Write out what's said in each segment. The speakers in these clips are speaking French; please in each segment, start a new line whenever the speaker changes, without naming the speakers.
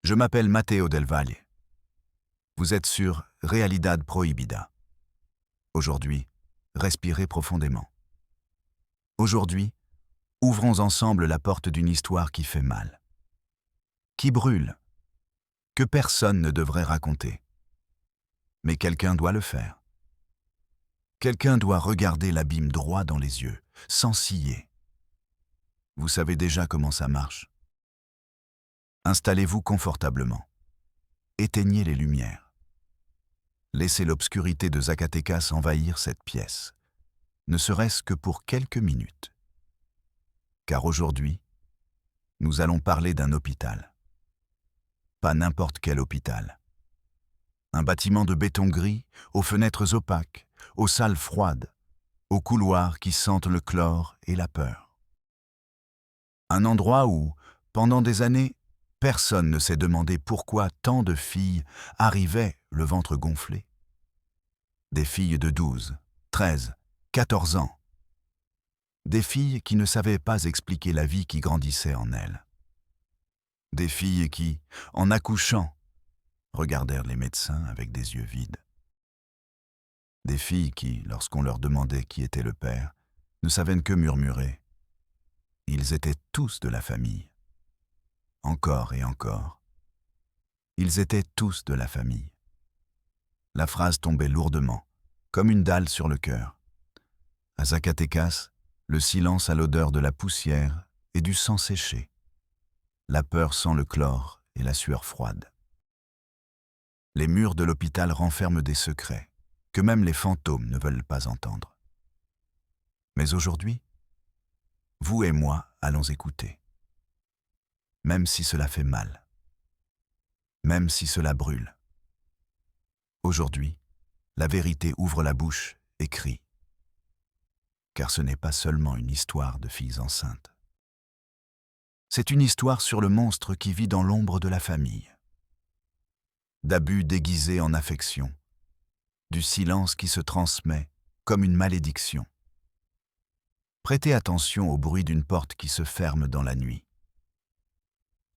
Je m'appelle Matteo Del Valle. Vous êtes sur Realidad Prohibida. Aujourd'hui, respirez profondément. Aujourd'hui, ouvrons ensemble la porte d'une histoire qui fait mal, qui brûle, que personne ne devrait raconter. Mais quelqu'un doit le faire. Quelqu'un doit regarder l'abîme droit dans les yeux, sans ciller. Vous savez déjà comment ça marche. Installez-vous confortablement. Éteignez les lumières. Laissez l'obscurité de Zacatecas envahir cette pièce, ne serait-ce que pour quelques minutes. Car aujourd'hui, nous allons parler d'un hôpital. Pas n'importe quel hôpital. Un bâtiment de béton gris, aux fenêtres opaques, aux salles froides, aux couloirs qui sentent le chlore et la peur. Un endroit où, pendant des années, personne ne s'est demandé pourquoi tant de filles arrivaient le ventre gonflé. Des filles de 12, 13, 14 ans. Des filles qui ne savaient pas expliquer la vie qui grandissait en elles. Des filles qui, en accouchant, regardèrent les médecins avec des yeux vides. Des filles qui, lorsqu'on leur demandait qui était le père, ne savaient que murmurer. Ils étaient tous de la famille. Encore et encore. Ils étaient tous de la famille. La phrase tombait lourdement, comme une dalle sur le cœur. À Zacatecas, le silence a l'odeur de la poussière et du sang séché. La peur sent le chlore et la sueur froide. Les murs de l'hôpital renferment des secrets que même les fantômes ne veulent pas entendre. Mais aujourd'hui, vous et moi allons écouter. Même si cela fait mal. Même si cela brûle. Aujourd'hui, la vérité ouvre la bouche et crie. Car ce n'est pas seulement une histoire de filles enceintes. C'est une histoire sur le monstre qui vit dans l'ombre de la famille. D'abus déguisés en affection, du silence qui se transmet comme une malédiction. Prêtez attention au bruit d'une porte qui se ferme dans la nuit,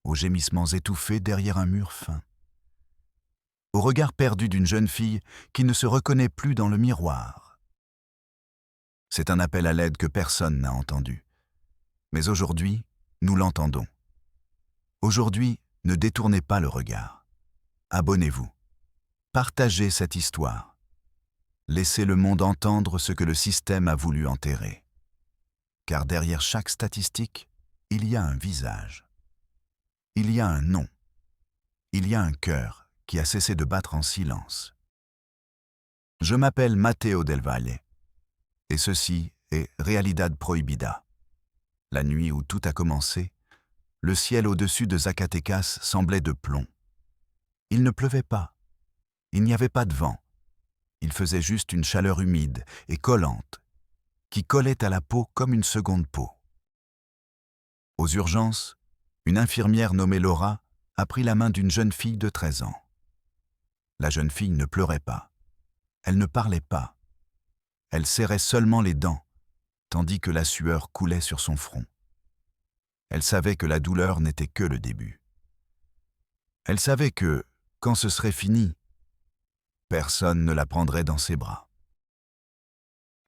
aux gémissements étouffés derrière un mur fin, au regard perdu d'une jeune fille qui ne se reconnaît plus dans le miroir. C'est un appel à l'aide que personne n'a entendu. Mais aujourd'hui, nous l'entendons. Aujourd'hui, ne détournez pas le regard. Abonnez-vous. Partagez cette histoire. Laissez le monde entendre ce que le système a voulu enterrer. Car derrière chaque statistique, il y a un visage. Il y a un nom. Il y a un cœur qui a cessé de battre en silence. Je m'appelle Matteo Del Valle. Et ceci est Realidad Prohibida. La nuit où tout a commencé, le ciel au-dessus de Zacatecas semblait de plomb. Il ne pleuvait pas. Il n'y avait pas de vent. Il faisait juste une chaleur humide et collante, qui collait à la peau comme une seconde peau. Aux urgences, une infirmière nommée Laura a pris la main d'une jeune fille de 13 ans. La jeune fille ne pleurait pas. Elle ne parlait pas. Elle serrait seulement les dents, tandis que la sueur coulait sur son front. Elle savait que la douleur n'était que le début. Elle savait que, quand ce serait fini, personne ne la prendrait dans ses bras.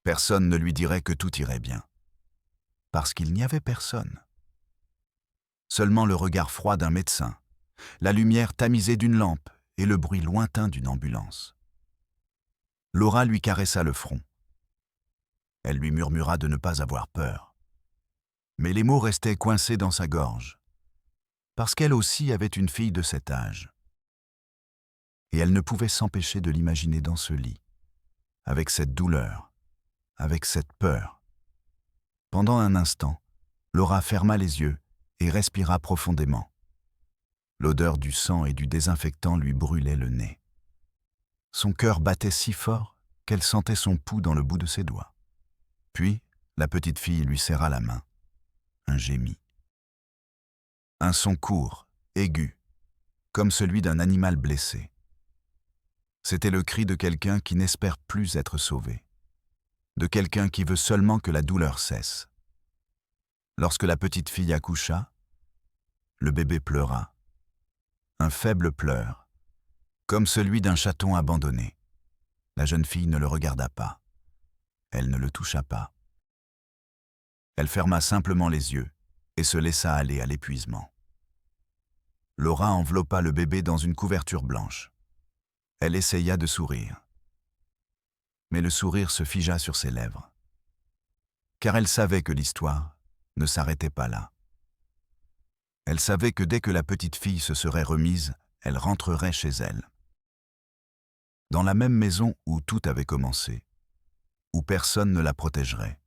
Personne ne lui dirait que tout irait bien. Parce qu'il n'y avait personne. Seulement le regard froid d'un médecin, la lumière tamisée d'une lampe et le bruit lointain d'une ambulance. Laura lui caressa le front. Elle lui murmura de ne pas avoir peur. Mais les mots restaient coincés dans sa gorge, parce qu'elle aussi avait une fille de cet âge. Et elle ne pouvait s'empêcher de l'imaginer dans ce lit, avec cette douleur, avec cette peur. Pendant un instant, Laura ferma les yeux et respira profondément. L'odeur du sang et du désinfectant lui brûlait le nez. Son cœur battait si fort qu'elle sentait son pouls dans le bout de ses doigts. Puis, la petite fille lui serra la main. Un gémit. Un son court, aigu, comme celui d'un animal blessé. C'était le cri de quelqu'un qui n'espère plus être sauvé. De quelqu'un qui veut seulement que la douleur cesse. Lorsque la petite fille accoucha, le bébé pleura. un faible pleur, comme celui d'un chaton abandonné. La jeune fille ne le regarda pas. Elle ne le toucha pas. Elle ferma simplement les yeux et se laissa aller à l'épuisement. Laura enveloppa le bébé dans une couverture blanche. Elle essaya de sourire. Mais le sourire se figea sur ses lèvres. Car elle savait que l'histoire ne s'arrêtait pas là. Elle savait que dès que la petite fille se serait remise, elle rentrerait chez elle. Dans la même maison où tout avait commencé, où personne ne la protégerait,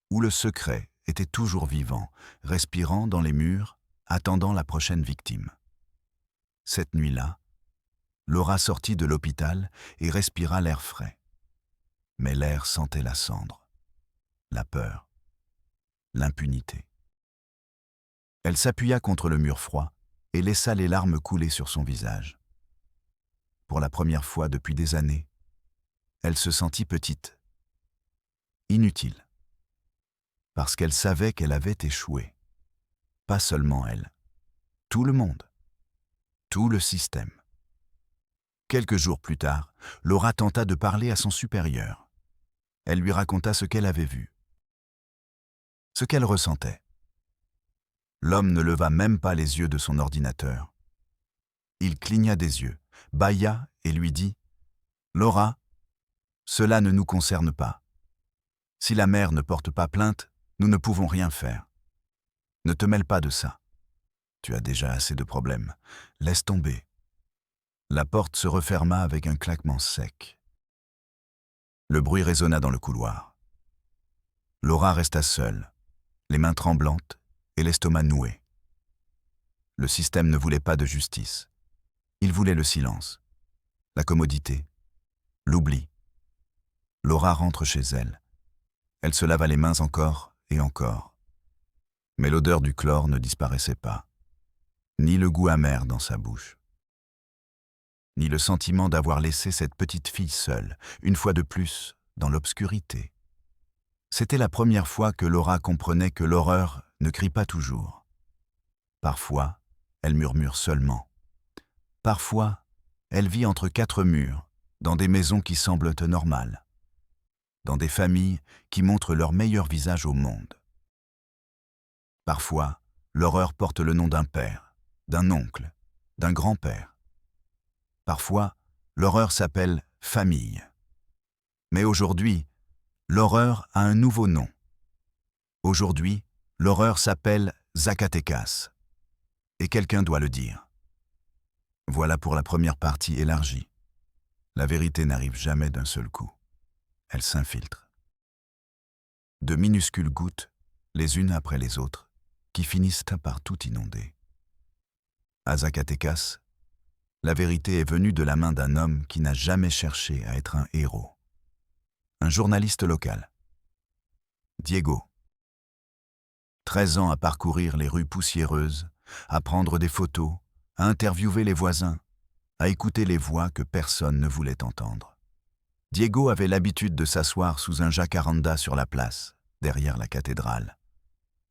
où le secret était toujours vivant, respirant dans les murs, attendant la prochaine victime. Cette nuit-là, Laura sortit de l'hôpital et respira l'air frais. Mais l'air sentait la cendre, la peur, l'impunité. Elle s'appuya contre le mur froid et laissa les larmes couler sur son visage. Pour la première fois depuis des années, elle se sentit petite, inutile, parce qu'elle savait qu'elle avait échoué. Pas seulement elle, tout le monde, tout le système. Quelques jours plus tard, Laura tenta de parler à son supérieur. Elle lui raconta ce qu'elle avait vu, ce qu'elle ressentait. L'homme ne leva même pas les yeux de son ordinateur. Il cligna des yeux, bâilla et lui dit « Laura, cela ne nous concerne pas. Si la mère ne porte pas plainte, nous ne pouvons rien faire. Ne te mêle pas de ça. Tu as déjà assez de problèmes. Laisse tomber. » La porte se referma avec un claquement sec. Le bruit résonna dans le couloir. Laura resta seule, les mains tremblantes et l'estomac noué. Le système ne voulait pas de justice. Il voulait le silence, la commodité, l'oubli. Laura rentre chez elle. Elle se lava les mains encore et encore. Mais l'odeur du chlore ne disparaissait pas, ni le goût amer dans sa bouche, ni le sentiment d'avoir laissé cette petite fille seule, une fois de plus, dans l'obscurité. C'était la première fois que Laura comprenait que l'horreur ne crie pas toujours. Parfois, elle murmure seulement. Parfois, elle vit entre quatre murs, dans des maisons qui semblent normales, dans des familles qui montrent leur meilleur visage au monde. Parfois, l'horreur porte le nom d'un père, d'un oncle, d'un grand-père. Parfois, l'horreur s'appelle famille. Mais aujourd'hui, l'horreur a un nouveau nom. Aujourd'hui, l'horreur s'appelle Zacatecas. Et quelqu'un doit le dire. Voilà pour la première partie élargie. La vérité n'arrive jamais d'un seul coup. Elle s'infiltre. De minuscules gouttes, les unes après les autres, qui finissent par tout inonder. À Zacatecas, la vérité est venue de la main d'un homme qui n'a jamais cherché à être un héros. Un journaliste local. Diego. 13 ans à parcourir les rues poussiéreuses, à prendre des photos, à interviewer les voisins, à écouter les voix que personne ne voulait entendre. Diego avait l'habitude de s'asseoir sous un jacaranda sur la place, derrière la cathédrale,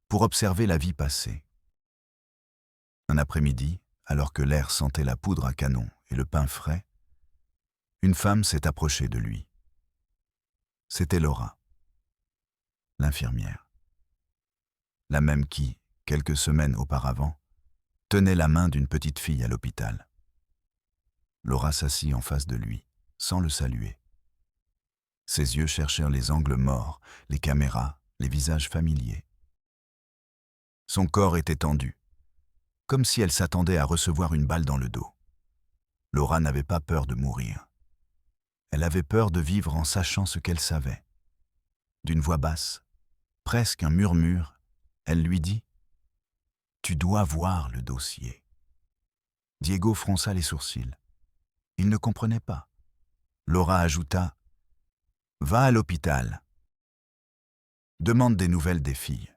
pour observer la vie passer. Un après-midi, alors que l'air sentait la poudre à canon et le pain frais, une femme s'est approchée de lui. C'était Laura, l'infirmière. La même qui, quelques semaines auparavant, tenait la main d'une petite fille à l'hôpital. Laura s'assit en face de lui, sans le saluer. Ses yeux cherchèrent les angles morts, les caméras, les visages familiers. Son corps était tendu, comme si elle s'attendait à recevoir une balle dans le dos. Laura n'avait pas peur de mourir. Elle avait peur de vivre en sachant ce qu'elle savait. D'une voix basse, presque un murmure, elle lui dit « Tu dois voir le dossier ». Diego fronça les sourcils. Il ne comprenait pas. Laura ajouta « Va à l'hôpital. Demande des nouvelles des filles.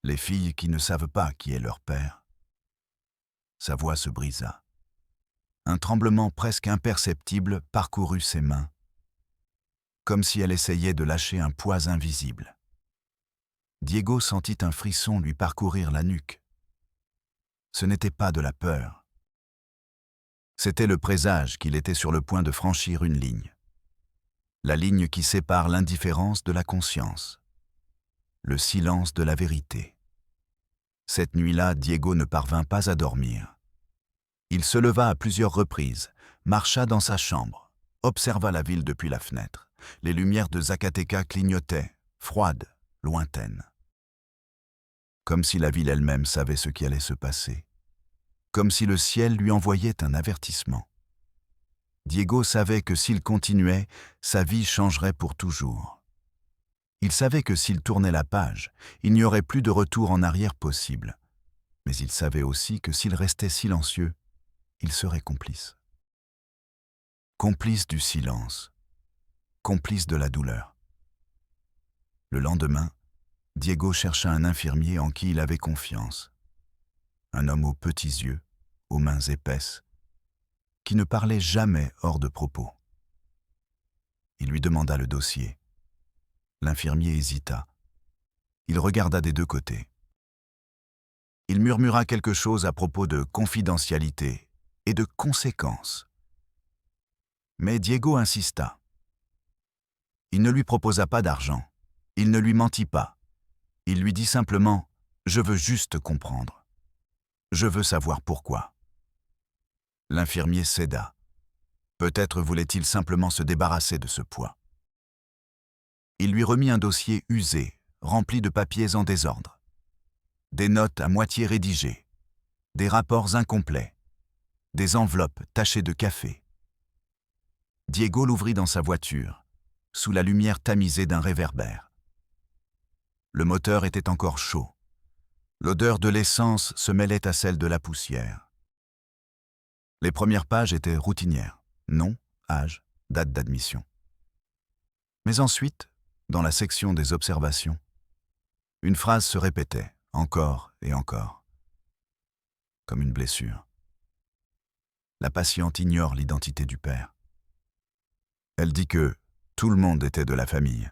Les filles qui ne savent pas qui est leur père. » Sa voix se brisa. Un tremblement presque imperceptible parcourut ses mains, comme si elle essayait de lâcher un poids invisible. Diego sentit un frisson lui parcourir la nuque. Ce n'était pas de la peur, C'était le présage qu'il était sur le point de franchir une ligne. La ligne qui sépare l'indifférence de la conscience. Le silence de la vérité. Cette nuit-là, Diego ne parvint pas à dormir. Il se leva à plusieurs reprises, marcha dans sa chambre, observa la ville depuis la fenêtre. Les lumières de Zacatecas clignotaient, froides, lointaines. Comme si la ville elle-même savait ce qui allait se passer. Comme si le ciel lui envoyait un avertissement. Diego savait que s'il continuait, sa vie changerait pour toujours. Il savait que s'il tournait la page, il n'y aurait plus de retour en arrière possible. Mais il savait aussi que s'il restait silencieux, il serait complice. Complice du silence, complice de la douleur. Le lendemain, Diego chercha un infirmier en qui il avait confiance. Un homme aux petits yeux, aux mains épaisses, qui ne parlait jamais hors de propos. Il lui demanda le dossier. L'infirmier hésita. Il regarda des deux côtés. Il murmura quelque chose à propos de confidentialité et de conséquences. Mais Diego insista. Il ne lui proposa pas d'argent. Il ne lui mentit pas. Il lui dit simplement « Je veux juste comprendre. Je veux savoir pourquoi. » L'infirmier céda. Peut-être voulait-il simplement se débarrasser de ce poids. Il lui remit un dossier usé, rempli de papiers en désordre. Des notes à moitié rédigées, des rapports incomplets, des enveloppes tachées de café. Diego l'ouvrit dans sa voiture, sous la lumière tamisée d'un réverbère. Le moteur était encore chaud. L'odeur de l'essence se mêlait à celle de la poussière. Les premières pages étaient routinières. Nom, âge, date d'admission. Mais ensuite, dans la section des observations, une phrase se répétait, encore et encore, comme une blessure. La patiente ignore l'identité du père. Elle dit que tout le monde était de la famille.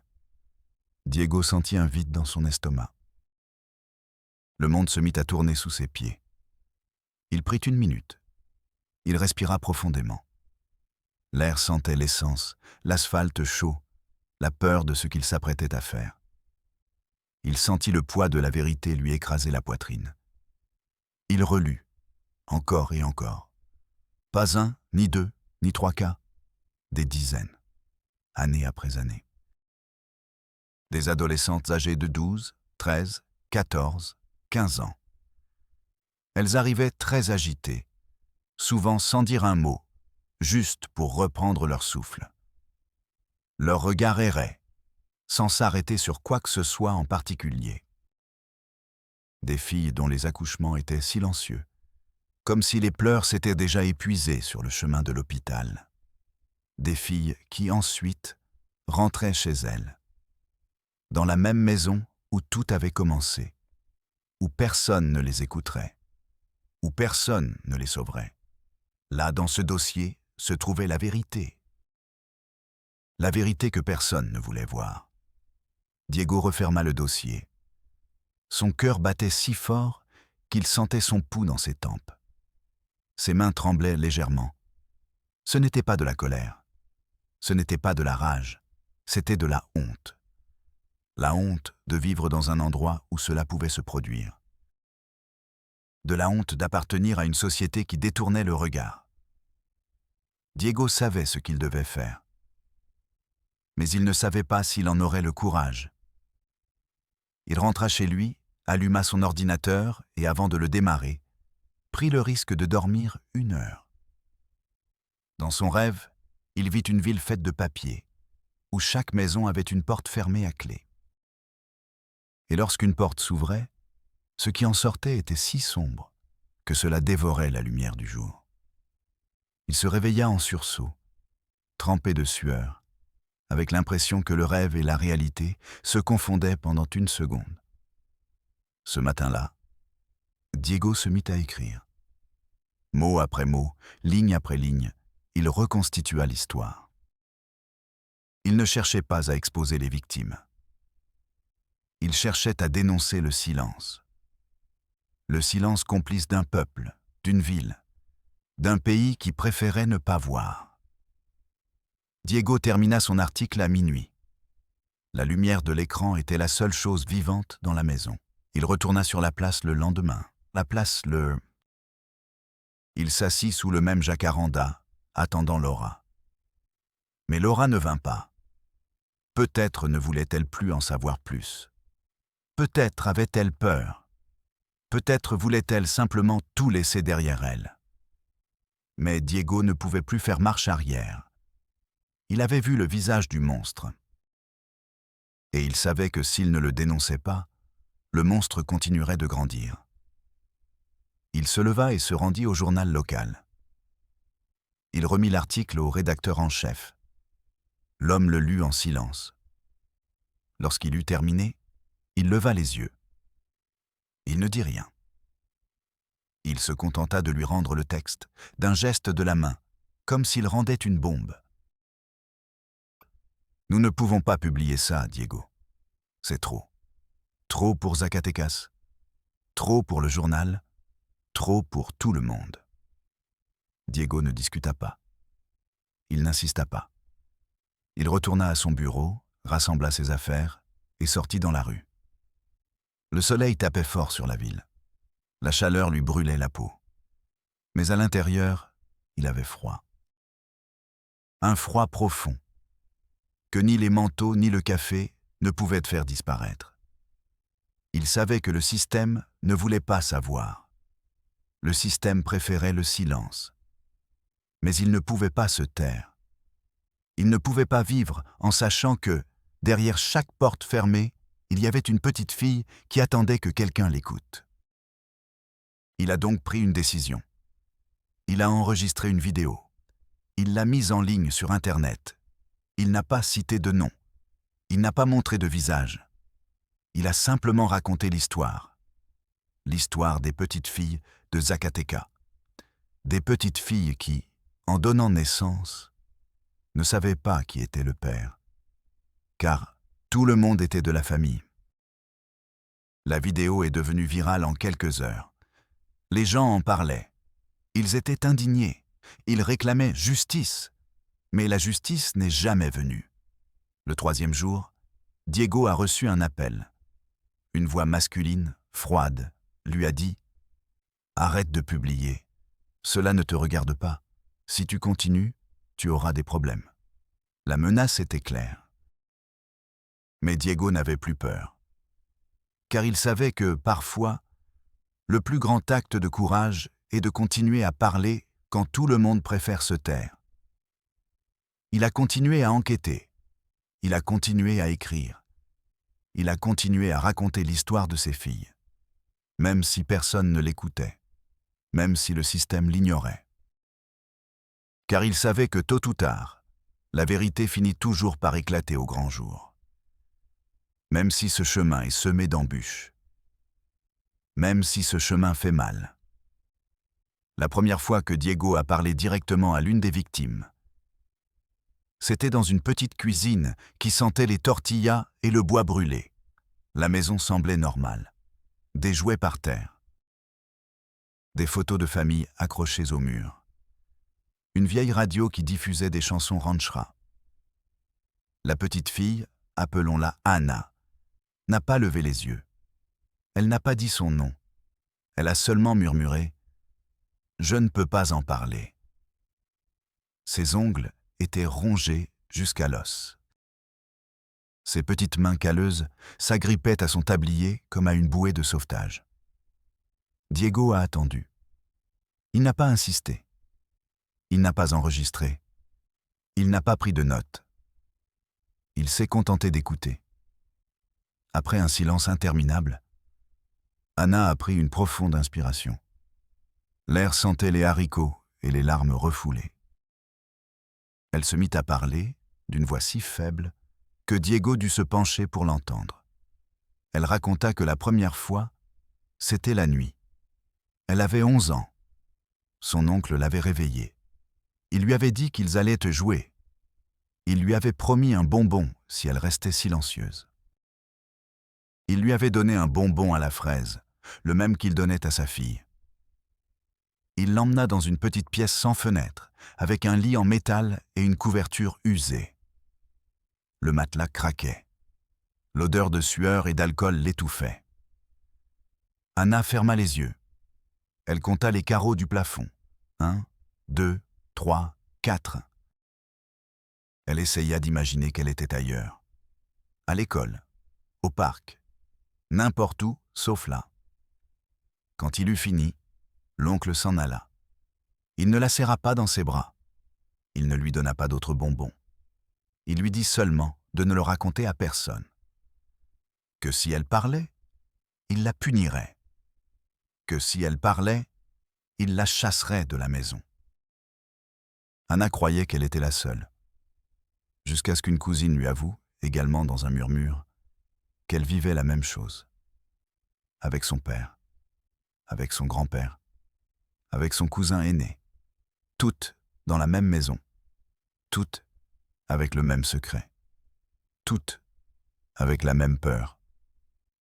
Diego sentit un vide dans son estomac. Le monde se mit à tourner sous ses pieds. Il prit une minute. Il respira profondément. L'air sentait l'essence, l'asphalte chaud, la peur de ce qu'il s'apprêtait à faire. Il sentit le poids de la vérité lui écraser la poitrine. Il relut, encore et encore. Pas un, ni deux, ni trois cas, des dizaines, année après année. Des adolescentes âgées de 12, 13, 14, 15 ans. Elles arrivaient très agitées, souvent sans dire un mot, juste pour reprendre leur souffle. Leur regard errait, sans s'arrêter sur quoi que ce soit en particulier. Des filles dont les accouchements étaient silencieux, comme si les pleurs s'étaient déjà épuisés sur le chemin de l'hôpital. Des filles qui ensuite rentraient chez elles, dans la même maison où tout avait commencé, où personne ne les écouterait, où personne ne les sauverait. Là, dans ce dossier, se trouvait la vérité. La vérité que personne ne voulait voir. Diego referma le dossier. Son cœur battait si fort qu'il sentait son pouls dans ses tempes. Ses mains tremblaient légèrement. Ce n'était pas de la colère. Ce n'était pas de la rage. C'était de la honte. La honte de vivre dans un endroit où cela pouvait se produire. De la honte d'appartenir à une société qui détournait le regard. Diego savait ce qu'il devait faire. Mais il ne savait pas s'il en aurait le courage. Il rentra chez lui, alluma son ordinateur et avant de le démarrer, prit le risque de dormir 1 heure. Dans son rêve, il vit une ville faite de papier, où chaque maison avait une porte fermée à clé. Et lorsqu'une porte s'ouvrait, ce qui en sortait était si sombre que cela dévorait la lumière du jour. Il se réveilla en sursaut, trempé de sueur, avec l'impression que le rêve et la réalité se confondaient pendant 1 seconde. Ce matin-là, Diego se mit à écrire. Mot après mot, ligne après ligne, il reconstitua l'histoire. Il ne cherchait pas à exposer les victimes. Il cherchait à dénoncer le silence. Le silence complice d'un peuple, d'une ville, d'un pays qui préférait ne pas voir. Diego termina son article à minuit. La lumière de l'écran était la seule chose vivante dans la maison. Il retourna sur la place le lendemain. Il s'assit sous le même jacaranda, attendant Laura. Mais Laura ne vint pas. Peut-être ne voulait-elle plus en savoir plus. Peut-être avait-elle peur. Peut-être voulait-elle simplement tout laisser derrière elle. Mais Diego ne pouvait plus faire marche arrière. Il avait vu le visage du monstre. Et il savait que s'il ne le dénonçait pas, le monstre continuerait de grandir. Il se leva et se rendit au journal local. Il remit l'article au rédacteur en chef. L'homme le lut en silence. Lorsqu'il eut terminé, il leva les yeux. Il ne dit rien. Il se contenta de lui rendre le texte, d'un geste de la main, comme s'il rendait une bombe. « Nous ne pouvons pas publier ça, Diego. C'est trop. Trop pour Zacatecas. Trop pour le journal. Trop pour tout le monde. » Diego ne discuta pas. Il n'insista pas. Il retourna à son bureau, rassembla ses affaires et sortit dans la rue. Le soleil tapait fort sur la ville. La chaleur lui brûlait la peau. Mais à l'intérieur, il avait froid. Un froid profond, que ni les manteaux ni le café ne pouvaient faire disparaître. Il savait que le système ne voulait pas savoir. Le système préférait le silence. Mais il ne pouvait pas se taire. Il ne pouvait pas vivre en sachant que, derrière chaque porte fermée, il y avait une petite fille qui attendait que quelqu'un l'écoute. Il a donc pris une décision. Il a enregistré une vidéo. Il l'a mise en ligne sur Internet. Il n'a pas cité de nom. Il n'a pas montré de visage. Il a simplement raconté l'histoire. L'histoire des petites filles de Zacatecas. Des petites filles qui, en donnant naissance, ne savaient pas qui était le père. Car tout le monde était de la famille. La vidéo est devenue virale en quelques heures. Les gens en parlaient. Ils étaient indignés. Ils réclamaient justice. Mais la justice n'est jamais venue. Le 3e jour, Diego a reçu un appel. Une voix masculine, froide, lui a dit « Arrête de publier. Cela ne te regarde pas. Si tu continues, tu auras des problèmes. » La menace était claire. Mais Diego n'avait plus peur. Car il savait que, parfois, le plus grand acte de courage est de continuer à parler quand tout le monde préfère se taire. Il a continué à enquêter. Il a continué à écrire. Il a continué à raconter l'histoire de ses filles, même si personne ne l'écoutait, même si le système l'ignorait. Car il savait que tôt ou tard, la vérité finit toujours par éclater au grand jour. Même si ce chemin est semé d'embûches, même si ce chemin fait mal. La première fois que Diego a parlé directement à l'une des victimes, c'était dans une petite cuisine qui sentait les tortillas et le bois brûlé. La maison semblait normale. Des jouets par terre. Des photos de famille accrochées au mur. Une vieille radio qui diffusait des chansons ranchera. La petite fille, appelons-la Anna, n'a pas levé les yeux. Elle n'a pas dit son nom. Elle a seulement murmuré « Je ne peux pas en parler ». Ses ongles étaient rongés jusqu'à l'os. Ses petites mains calleuses s'agrippaient à son tablier comme à une bouée de sauvetage. Diego a attendu. Il n'a pas insisté. Il n'a pas enregistré. Il n'a pas pris de notes. Il s'est contenté d'écouter. Après un silence interminable, Anna a pris une profonde inspiration. L'air sentait les haricots et les larmes refoulées. Elle se mit à parler, d'une voix si faible, que Diego dut se pencher pour l'entendre. Elle raconta que la première fois, c'était la nuit. Elle avait 11 ans. Son oncle l'avait réveillée. Il lui avait dit qu'ils allaient te jouer. Il lui avait promis un bonbon si elle restait silencieuse. Il lui avait donné un bonbon à la fraise, le même qu'il donnait à sa fille. Il l'emmena dans une petite pièce sans fenêtre, avec un lit en métal et une couverture usée. Le matelas craquait. L'odeur de sueur et d'alcool l'étouffait. Anna ferma les yeux. Elle compta les carreaux du plafond. 1, 2, 3, 4. Elle essaya d'imaginer qu'elle était ailleurs. À l'école, au parc, n'importe où sauf là. Quand il eut fini, l'oncle s'en alla. Il ne la serra pas dans ses bras. Il ne lui donna pas d'autres bonbons. Il lui dit seulement de ne le raconter à personne. Que si elle parlait, il la punirait. Que si elle parlait, il la chasserait de la maison. Anna croyait qu'elle était la seule. Jusqu'à ce qu'une cousine lui avoue, également dans un murmure, qu'elle vivait la même chose. Avec son père, avec son grand-père, avec son cousin aîné. Toutes dans la même maison. Toutes avec le même secret. Toutes avec la même peur.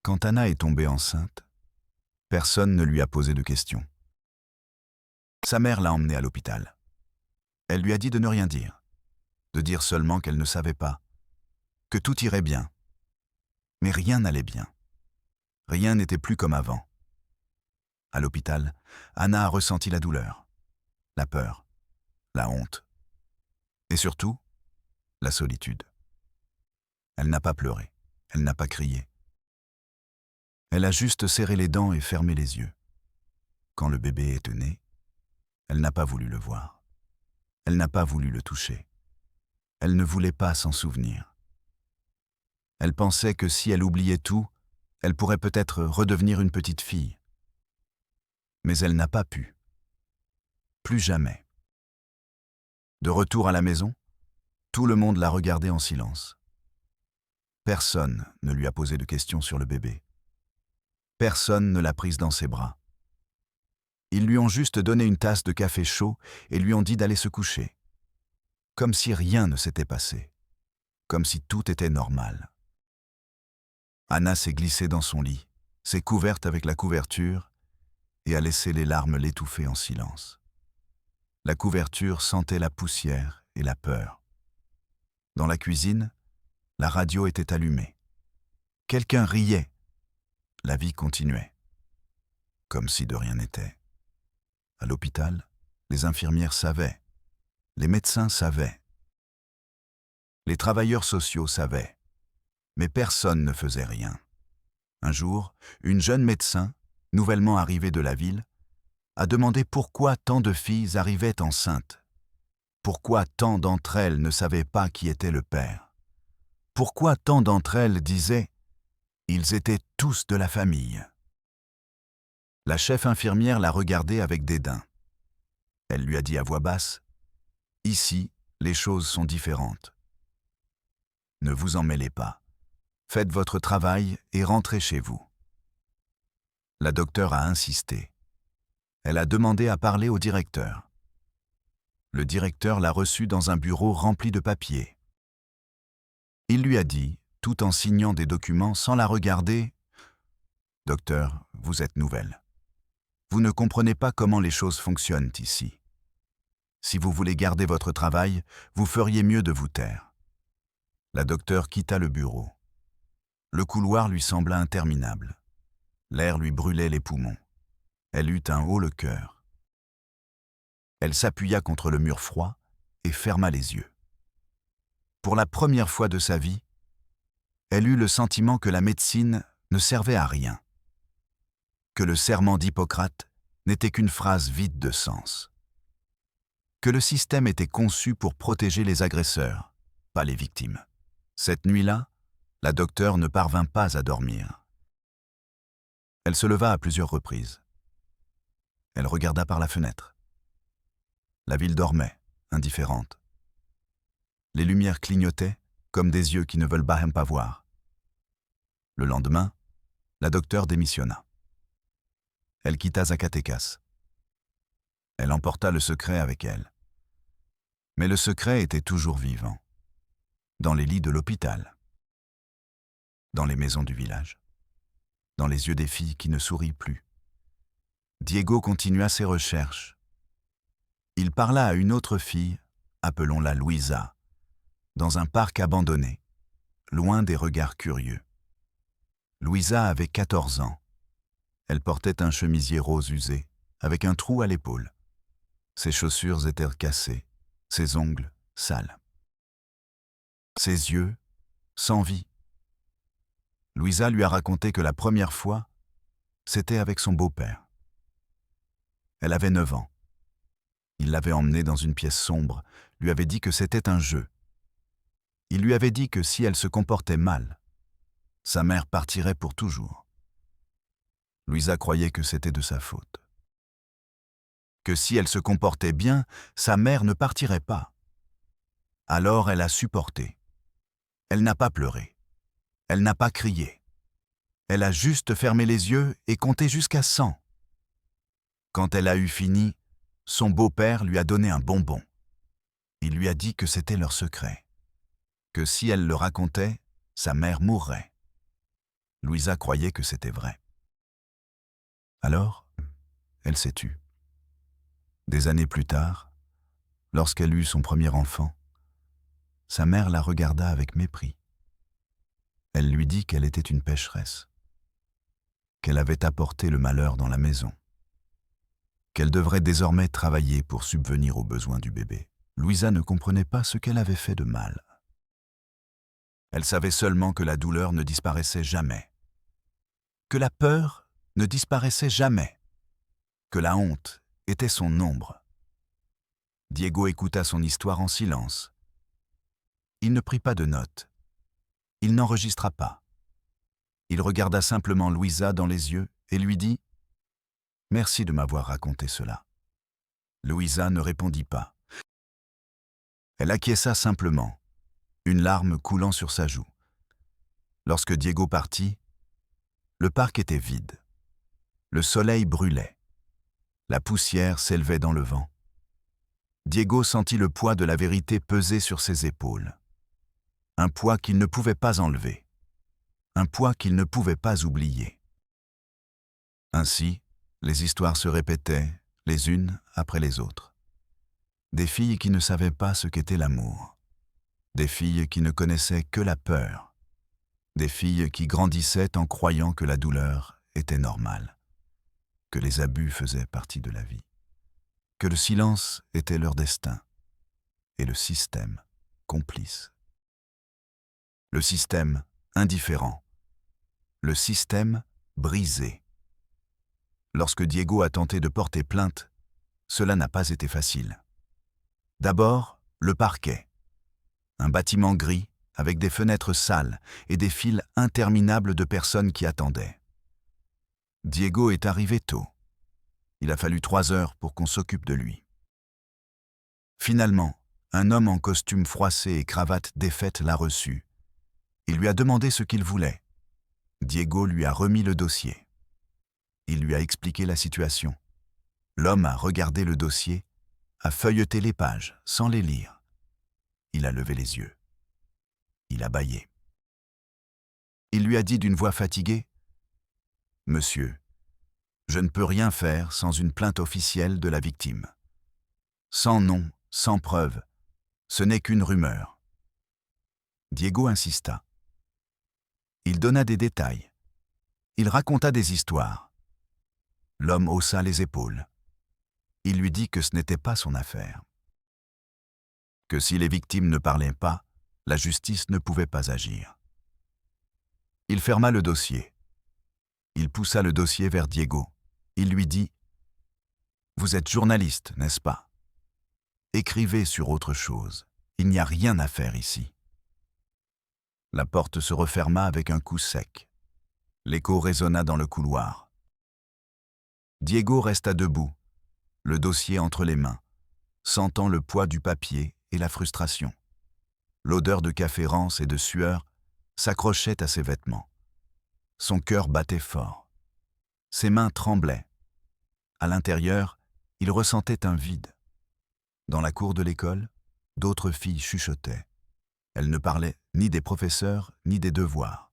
Quand Anna est tombée enceinte, personne ne lui a posé de questions. Sa mère l'a emmenée à l'hôpital. Elle lui a dit de ne rien dire, de dire seulement qu'elle ne savait pas, que tout irait bien. Mais rien n'allait bien. Rien n'était plus comme avant. À l'hôpital, Anna a ressenti la douleur, la peur, la honte, et surtout, la solitude. Elle n'a pas pleuré, elle n'a pas crié. Elle a juste serré les dents et fermé les yeux. Quand le bébé est né, elle n'a pas voulu le voir. Elle n'a pas voulu le toucher. Elle ne voulait pas s'en souvenir. Elle pensait que si elle oubliait tout, elle pourrait peut-être redevenir une petite fille. Mais elle n'a pas pu. Plus jamais. De retour à la maison, tout le monde l'a regardée en silence. Personne ne lui a posé de questions sur le bébé. Personne ne l'a prise dans ses bras. Ils lui ont juste donné une tasse de café chaud et lui ont dit d'aller se coucher. Comme si rien ne s'était passé. Comme si tout était normal. Anna s'est glissée dans son lit, s'est couverte avec la couverture et a laissé les larmes l'étouffer en silence. La couverture sentait la poussière et la peur. Dans la cuisine, la radio était allumée. Quelqu'un riait. La vie continuait. Comme si de rien n'était. À l'hôpital, les infirmières savaient. Les médecins savaient. Les travailleurs sociaux savaient. Mais personne ne faisait rien. Un jour, une jeune médecin, nouvellement arrivée de la ville, a demandé pourquoi tant de filles arrivaient enceintes. Pourquoi tant d'entre elles ne savaient pas qui était le père. Pourquoi tant d'entre elles disaient « ils étaient tous de la famille ». La chef infirmière l'a regardée avec dédain. Elle lui a dit à voix basse « Ici, les choses sont différentes. Ne vous en mêlez pas. Faites votre travail et rentrez chez vous. » La docteure a insisté. Elle a demandé à parler au directeur. Le directeur l'a reçue dans un bureau rempli de papiers. Il lui a dit, tout en signant des documents sans la regarder, « Docteur, vous êtes nouvelle. Vous ne comprenez pas comment les choses fonctionnent ici. Si vous voulez garder votre travail, vous feriez mieux de vous taire. » La docteure quitta le bureau. Le couloir lui sembla interminable. L'air lui brûlait les poumons. Elle eut un haut le cœur. Elle s'appuya contre le mur froid et ferma les yeux. Pour la première fois de sa vie, elle eut le sentiment que la médecine ne servait à rien, que le serment d'Hippocrate n'était qu'une phrase vide de sens, que le système était conçu pour protéger les agresseurs, pas les victimes. Cette nuit-là, la docteure ne parvint pas à dormir. Elle se leva à plusieurs reprises. Elle regarda par la fenêtre. La ville dormait, indifférente. Les lumières clignotaient, comme des yeux qui ne veulent pas voir. Le lendemain, la docteure démissionna. Elle quitta Zacatecas. Elle emporta le secret avec elle. Mais le secret était toujours vivant. Dans les lits de l'hôpital. Dans les maisons du village. Dans les yeux des filles qui ne sourient plus. Diego continua ses recherches, Il parla à une autre fille, appelons-la Louisa, dans un parc abandonné, loin des regards curieux. Louisa avait 14 ans. Elle portait un chemisier rose usé, avec un trou à l'épaule. Ses chaussures étaient cassées, ses ongles sales. Ses yeux, sans vie. Louisa lui a raconté que la première fois, c'était avec son beau-père. Elle avait 9 ans. Il l'avait emmenée dans une pièce sombre, lui avait dit que c'était un jeu. Il lui avait dit que si elle se comportait mal, sa mère partirait pour toujours. Louisa croyait que c'était de sa faute. Que si elle se comportait bien, sa mère ne partirait pas. Alors elle a supporté. Elle n'a pas pleuré. Elle n'a pas crié. Elle a juste fermé les yeux et compté jusqu'à 100. Quand elle a eu fini, son beau-père lui a donné un bonbon. Il lui a dit que c'était leur secret. Que si elle le racontait, sa mère mourrait. Louisa croyait que c'était vrai. Alors, elle s'est tue. Des années plus tard, lorsqu'elle eut son premier enfant, sa mère la regarda avec mépris. Elle lui dit qu'elle était une pécheresse, qu'elle avait apporté le malheur dans la maison, qu'elle devrait désormais travailler pour subvenir aux besoins du bébé. Louisa ne comprenait pas ce qu'elle avait fait de mal. Elle savait seulement que la douleur ne disparaissait jamais, que la peur ne disparaissait jamais, que la honte était son ombre. Diego écouta son histoire en silence. Il ne prit pas de notes. Il n'enregistra pas. Il regarda simplement Louisa dans les yeux et lui dit « Merci de m'avoir raconté cela ». Louisa ne répondit pas. Elle acquiesça simplement, une larme coulant sur sa joue. Lorsque Diego partit, le parc était vide. Le soleil brûlait. La poussière s'élevait dans le vent. Diego sentit le poids de la vérité peser sur ses épaules. Un poids qu'il ne pouvait pas enlever. Un poids qu'il ne pouvait pas oublier. Ainsi, les histoires se répétaient, les unes après les autres. Des filles qui ne savaient pas ce qu'était l'amour. Des filles qui ne connaissaient que la peur. Des filles qui grandissaient en croyant que la douleur était normale, que les abus faisaient partie de la vie, que le silence était leur destin, et le système complice. Le système indifférent. Le système brisé. Lorsque Diego a tenté de porter plainte, cela n'a pas été facile. D'abord, le parquet. Un bâtiment gris, avec des fenêtres sales et des files interminables de personnes qui attendaient. Diego est arrivé tôt. Il a fallu 3 heures pour qu'on s'occupe de lui. Finalement, un homme en costume froissé et cravate défaite l'a reçu. Il lui a demandé ce qu'il voulait. Diego lui a remis le dossier. Il lui a expliqué la situation. L'homme a regardé le dossier, a feuilleté les pages sans les lire. Il a levé les yeux. Il a bâillé. Il lui a dit d'une voix fatiguée « Monsieur, je ne peux rien faire sans une plainte officielle de la victime. Sans nom, sans preuve, ce n'est qu'une rumeur. » Diego insista. Il donna des détails. Il raconta des histoires. L'homme haussa les épaules. Il lui dit que ce n'était pas son affaire. Que si les victimes ne parlaient pas, la justice ne pouvait pas agir. Il ferma le dossier. Il poussa le dossier vers Diego. Il lui dit « Vous êtes journaliste, n'est-ce pas? Écrivez sur autre chose. Il n'y a rien à faire ici. » La porte se referma avec un coup sec. L'écho résonna dans le couloir. Diego resta debout, le dossier entre les mains, sentant le poids du papier et la frustration. L'odeur de café rance et de sueur s'accrochait à ses vêtements. Son cœur battait fort. Ses mains tremblaient. À l'intérieur, il ressentait un vide. Dans la cour de l'école, d'autres filles chuchotaient. Elles ne parlaient ni des professeurs, ni des devoirs.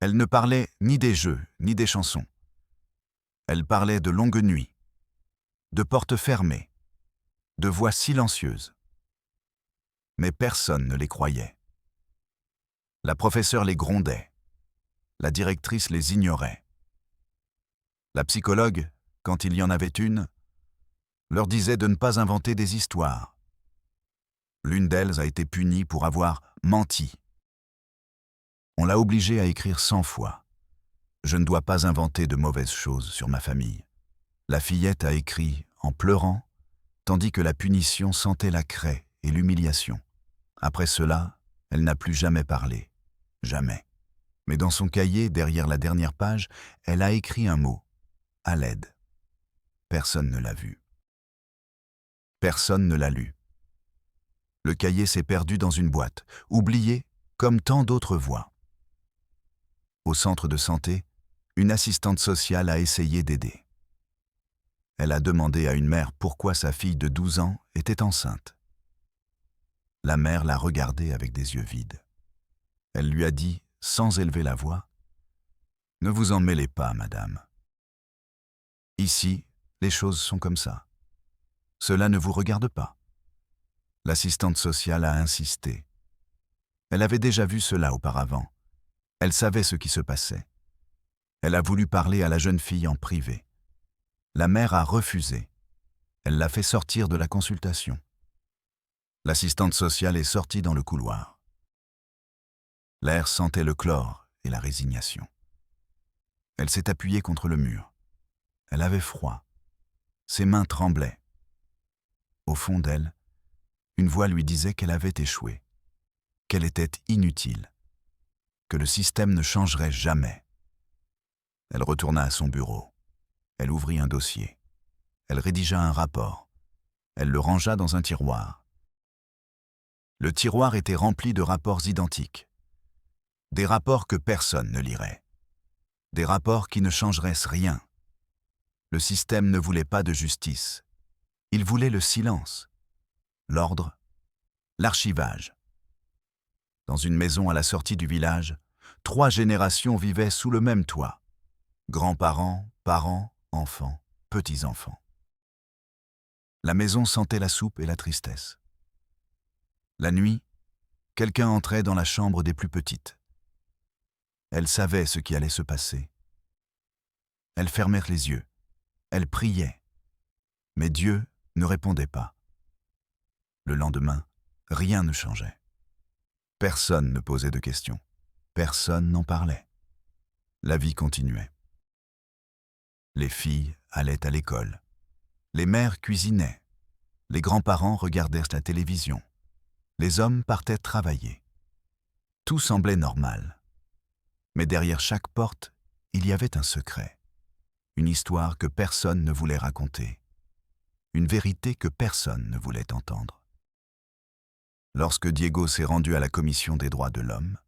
Elles ne parlaient ni des jeux, ni des chansons. Elles parlaient de longues nuits, de portes fermées, de voix silencieuses. Mais personne ne les croyait. La professeure les grondait. La directrice les ignorait. La psychologue, quand il y en avait une, leur disait de ne pas inventer des histoires. L'une d'elles a été punie pour avoir menti. On l'a obligée à écrire 100 fois. Je ne dois pas inventer de mauvaises choses sur ma famille. La fillette a écrit en pleurant, tandis que la punition sentait la craie et l'humiliation. Après cela, elle n'a plus jamais parlé. Jamais. Mais dans son cahier, derrière la dernière page, elle a écrit un mot. À l'aide. Personne ne l'a vu. Personne ne l'a lu. Le cahier s'est perdu dans une boîte, oublié comme tant d'autres voix. Au centre de santé, une assistante sociale a essayé d'aider. Elle a demandé à une mère pourquoi sa fille de 12 ans était enceinte. La mère l'a regardée avec des yeux vides. Elle lui a dit, sans élever la voix, « Ne vous en mêlez pas, madame. Ici, les choses sont comme ça. Cela ne vous regarde pas. » L'assistante sociale a insisté. Elle avait déjà vu cela auparavant. Elle savait ce qui se passait. Elle a voulu parler à la jeune fille en privé. La mère a refusé. Elle l'a fait sortir de la consultation. L'assistante sociale est sortie dans le couloir. L'air sentait le chlore et la résignation. Elle s'est appuyée contre le mur. Elle avait froid. Ses mains tremblaient. Au fond d'elle, une voix lui disait qu'elle avait échoué, qu'elle était inutile, que le système ne changerait jamais. Elle retourna à son bureau. Elle ouvrit un dossier. Elle rédigea un rapport. Elle le rangea dans un tiroir. Le tiroir était rempli de rapports identiques. Des rapports que personne ne lirait. Des rapports qui ne changeraient rien. Le système ne voulait pas de justice. Il voulait le silence, l'ordre, l'archivage. Dans une maison à la sortie du village, 3 générations vivaient sous le même toit. Grands-parents, parents, enfants, petits-enfants. La maison sentait la soupe et la tristesse. La nuit, quelqu'un entrait dans la chambre des plus petites. Elle savait ce qui allait se passer. Elles fermèrent les yeux. Elles priaient. Mais Dieu ne répondait pas. Le lendemain, rien ne changeait. Personne ne posait de questions. Personne n'en parlait. La vie continuait. Les filles allaient à l'école. Les mères cuisinaient. Les grands-parents regardèrent la télévision. Les hommes partaient travailler. Tout semblait normal. Mais derrière chaque porte, il y avait un secret. Une histoire que personne ne voulait raconter. Une vérité que personne ne voulait entendre. Lorsque Diego s'est rendu à la Commission des droits de l'homme,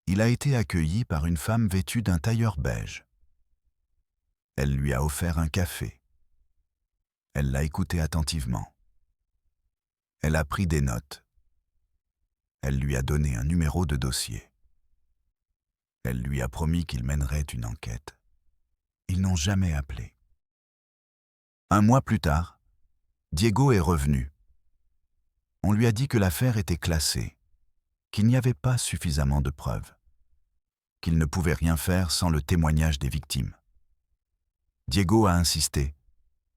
il a été accueilli par une femme vêtue d'un tailleur beige. Elle lui a offert un café. Elle l'a écouté attentivement. Elle a pris des notes. Elle lui a donné un numéro de dossier. Elle lui a promis qu'il mènerait une enquête. Ils n'ont jamais appelé. Un mois plus tard, Diego est revenu. On lui a dit que l'affaire était classée, qu'il n'y avait pas suffisamment de preuves, qu'il ne pouvait rien faire sans le témoignage des victimes. Diego a insisté.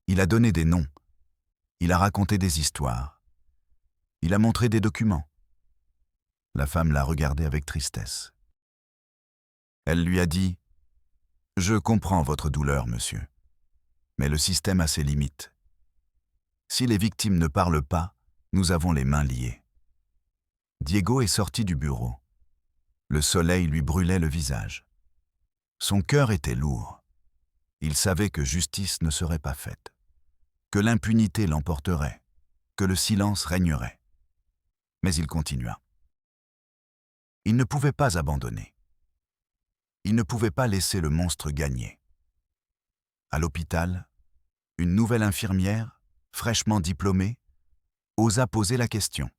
Il a donné des noms. Il a raconté des histoires. Il a montré des documents. La femme l'a regardé avec tristesse. Elle lui a dit « Je comprends votre douleur, monsieur, mais le système a ses limites. Si les victimes ne parlent pas, nous avons les mains liées. » Diego est sorti du bureau. Le soleil lui brûlait le visage. Son cœur était lourd. Il savait que justice ne serait pas faite, que l'impunité l'emporterait, que le silence régnerait. Mais il continua. Il ne pouvait pas abandonner. Il ne pouvait pas laisser le monstre gagner. À l'hôpital, une nouvelle infirmière, fraîchement diplômée, osa poser la question.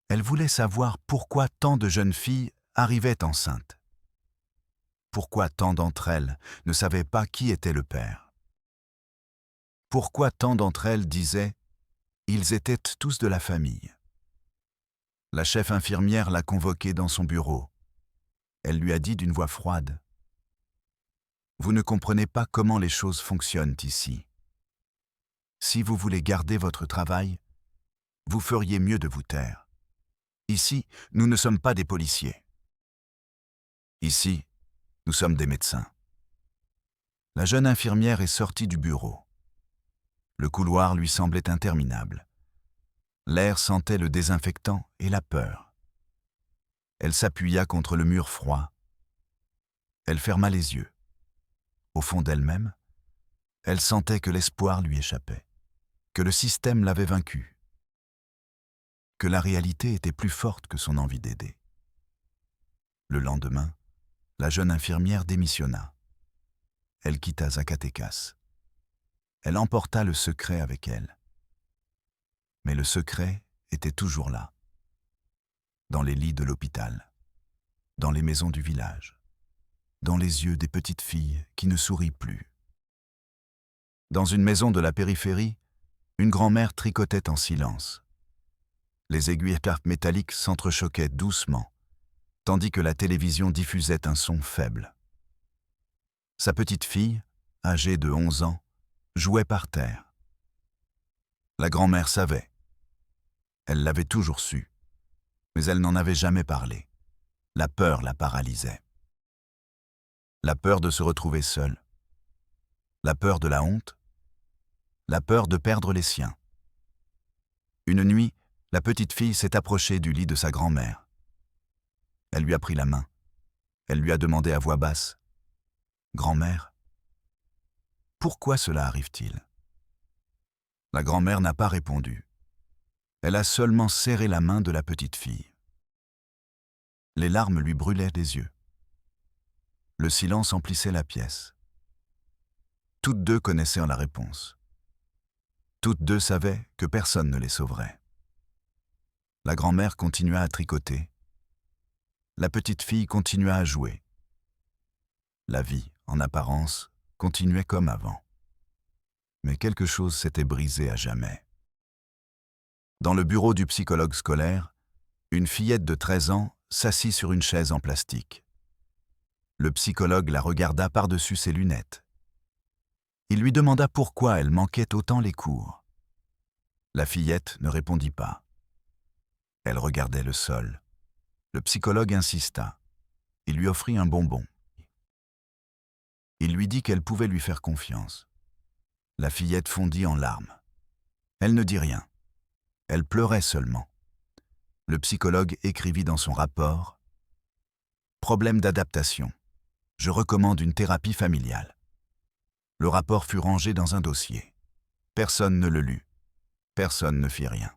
Elle voulait savoir pourquoi tant de jeunes filles arrivaient enceintes. Pourquoi tant d'entre elles ne savaient pas qui était le père? Pourquoi tant d'entre elles disaient Ils étaient tous de la famille. La chef infirmière l'a convoqué dans son bureau. Elle lui a dit d'une voix froide : « Vous ne comprenez pas comment les choses fonctionnent ici. Si vous voulez garder votre travail, vous feriez mieux de vous taire. Ici, nous ne sommes pas des policiers. Ici, nous sommes des médecins. » La jeune infirmière est sortie du bureau. Le couloir lui semblait interminable. L'air sentait le désinfectant et la peur. Elle s'appuya contre le mur froid. Elle ferma les yeux. Au fond d'elle-même, elle sentait que l'espoir lui échappait, que le système l'avait vaincue, que la réalité était plus forte que son envie d'aider. Le lendemain, la jeune infirmière démissionna. Elle quitta Zacatecas. Elle emporta le secret avec elle. Mais le secret était toujours là, dans les lits de l'hôpital, dans les maisons du village, dans les yeux des petites filles qui ne sourient plus. Dans une maison de la périphérie, une grand-mère tricotait en silence. Les aiguilles métalliques s'entrechoquaient doucement, tandis que la télévision diffusait un son faible. Sa petite fille, âgée de 11 ans, jouait par terre. La grand-mère savait. Elle l'avait toujours su, mais elle n'en avait jamais parlé. La peur la paralysait. La peur de se retrouver seule. La peur de la honte. La peur de perdre les siens. Une nuit, la petite fille s'est approchée du lit de sa grand-mère. Elle lui a pris la main. Elle lui a demandé à voix basse : « Grand-mère, pourquoi cela arrive-t-il » La grand-mère n'a pas répondu. Elle a seulement serré la main de la petite fille. Les larmes lui brûlaient les yeux. Le silence emplissait la pièce. Toutes deux connaissaient la réponse. Toutes deux savaient que personne ne les sauverait. La grand-mère continua à tricoter. La petite fille continua à jouer. La vie, en apparence, continuait comme avant. Mais quelque chose s'était brisé à jamais. Dans le bureau du psychologue scolaire, une fillette de 13 ans s'assit sur une chaise en plastique. Le psychologue la regarda par-dessus ses lunettes. Il lui demanda pourquoi elle manquait autant les cours. La fillette ne répondit pas. Elle regardait le sol. Le psychologue insista. Il lui offrit un bonbon. Il lui dit qu'elle pouvait lui faire confiance. La fillette fondit en larmes. Elle ne dit rien. Elle pleurait seulement. Le psychologue écrivit dans son rapport : « Problème d'adaptation. Je recommande une thérapie familiale. » Le rapport fut rangé dans un dossier. Personne ne le lut. Personne ne fit rien.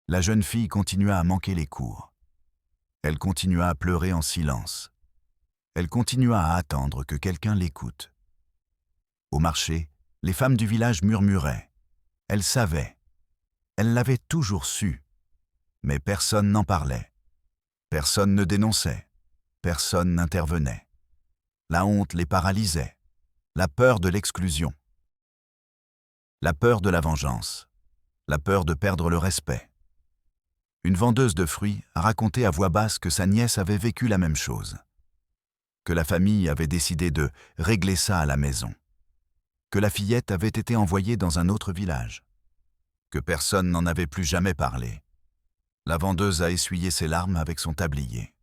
La jeune fille continua à manquer les cours. Elle continua à pleurer en silence. Elle continua à attendre que quelqu'un l'écoute. Au marché, les femmes du village murmuraient. Elles savaient. Elles l'avaient toujours su. Mais personne n'en parlait. Personne ne dénonçait. Personne n'intervenait. La honte les paralysait. La peur de l'exclusion. La peur de la vengeance. La peur de perdre le respect. Une vendeuse de fruits a raconté à voix basse que sa nièce avait vécu la même chose. Que la famille avait décidé de régler ça à la maison. Que la fillette avait été envoyée dans un autre village. Que personne n'en avait plus jamais parlé. La vendeuse a essuyé ses larmes avec son tablier.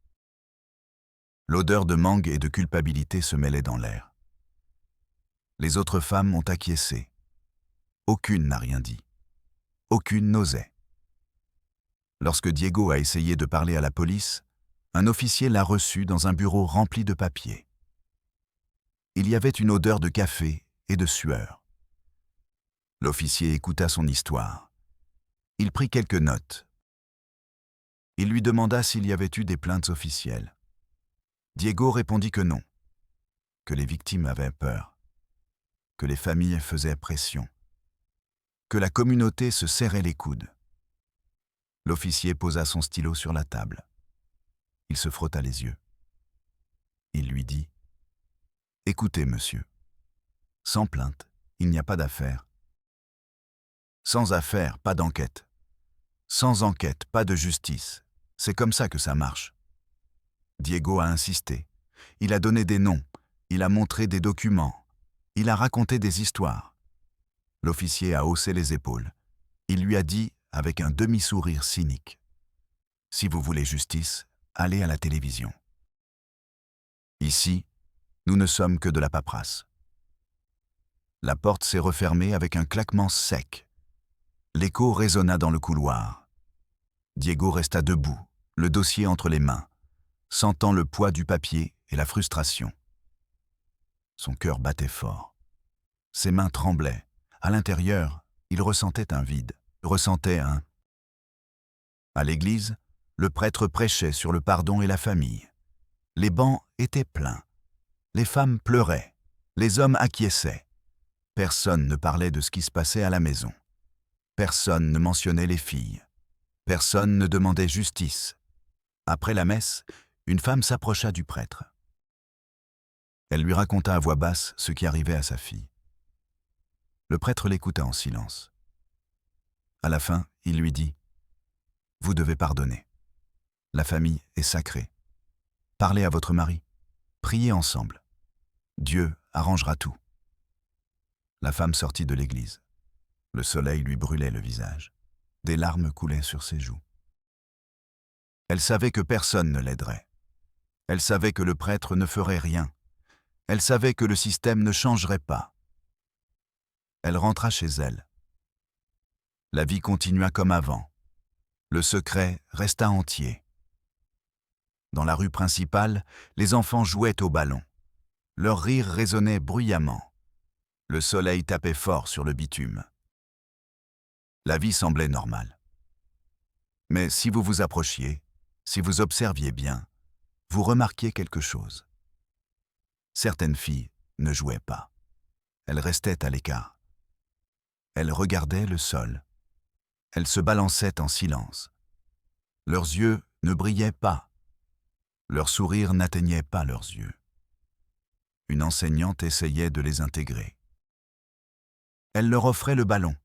L'odeur de mangue et de culpabilité se mêlait dans l'air. Les autres femmes ont acquiescé. Aucune n'a rien dit. Aucune n'osait. Lorsque Diego a essayé de parler à la police, un officier l'a reçu dans un bureau rempli de papiers. Il y avait une odeur de café et de sueur. L'officier écouta son histoire. Il prit quelques notes. Il lui demanda s'il y avait eu des plaintes officielles. Diego répondit que non, que les victimes avaient peur, que les familles faisaient pression, que la communauté se serrait les coudes. L'officier posa son stylo sur la table. Il se frotta les yeux. Il lui dit : « Écoutez, monsieur, sans plainte, il n'y a pas d'affaire. Sans affaire, pas d'enquête. Sans enquête, pas de justice. C'est comme ça que ça marche. Diego a insisté. Il a donné des noms. Il a montré des documents. Il a raconté des histoires. L'officier a haussé les épaules. Il lui a dit, avec un demi-sourire cynique, « Si vous voulez justice, allez à la télévision. Ici, nous ne sommes que de la paperasse. » La porte s'est refermée avec un claquement sec. L'écho résonna dans le couloir. Diego resta debout, le dossier entre les mains, sentant le poids du papier et la frustration. Son cœur battait fort. Ses mains tremblaient. À l'intérieur, il ressentait un vide, À l'église, le prêtre prêchait sur le pardon et la famille. Les bancs étaient pleins. Les femmes pleuraient. Les hommes acquiesçaient. Personne ne parlait de ce qui se passait à la maison. Personne ne mentionnait les filles. Personne ne demandait justice. Après la messe, une femme s'approcha du prêtre. Elle lui raconta à voix basse ce qui arrivait à sa fille. Le prêtre l'écouta en silence. À la fin, il lui dit « Vous devez pardonner. La famille est sacrée. Parlez à votre mari. Priez ensemble. Dieu arrangera tout. » La femme sortit de l'église. Le soleil lui brûlait le visage. Des larmes coulaient sur ses joues. Elle savait que personne ne l'aiderait. Elle savait que le prêtre ne ferait rien. Elle savait que le système ne changerait pas. Elle rentra chez elle. La vie continua comme avant. Le secret resta entier. Dans la rue principale, les enfants jouaient au ballon. Leur rire résonnait bruyamment. Le soleil tapait fort sur le bitume. La vie semblait normale. Mais si vous vous approchiez, si vous observiez bien, vous remarquiez quelque chose. Certaines filles ne jouaient pas. Elles restaient à l'écart. Elles regardaient le sol. Elles se balançaient en silence. Leurs yeux ne brillaient pas. Leur sourire n'atteignait pas leurs yeux. Une enseignante essayait de les intégrer. Elle leur offrait le ballon.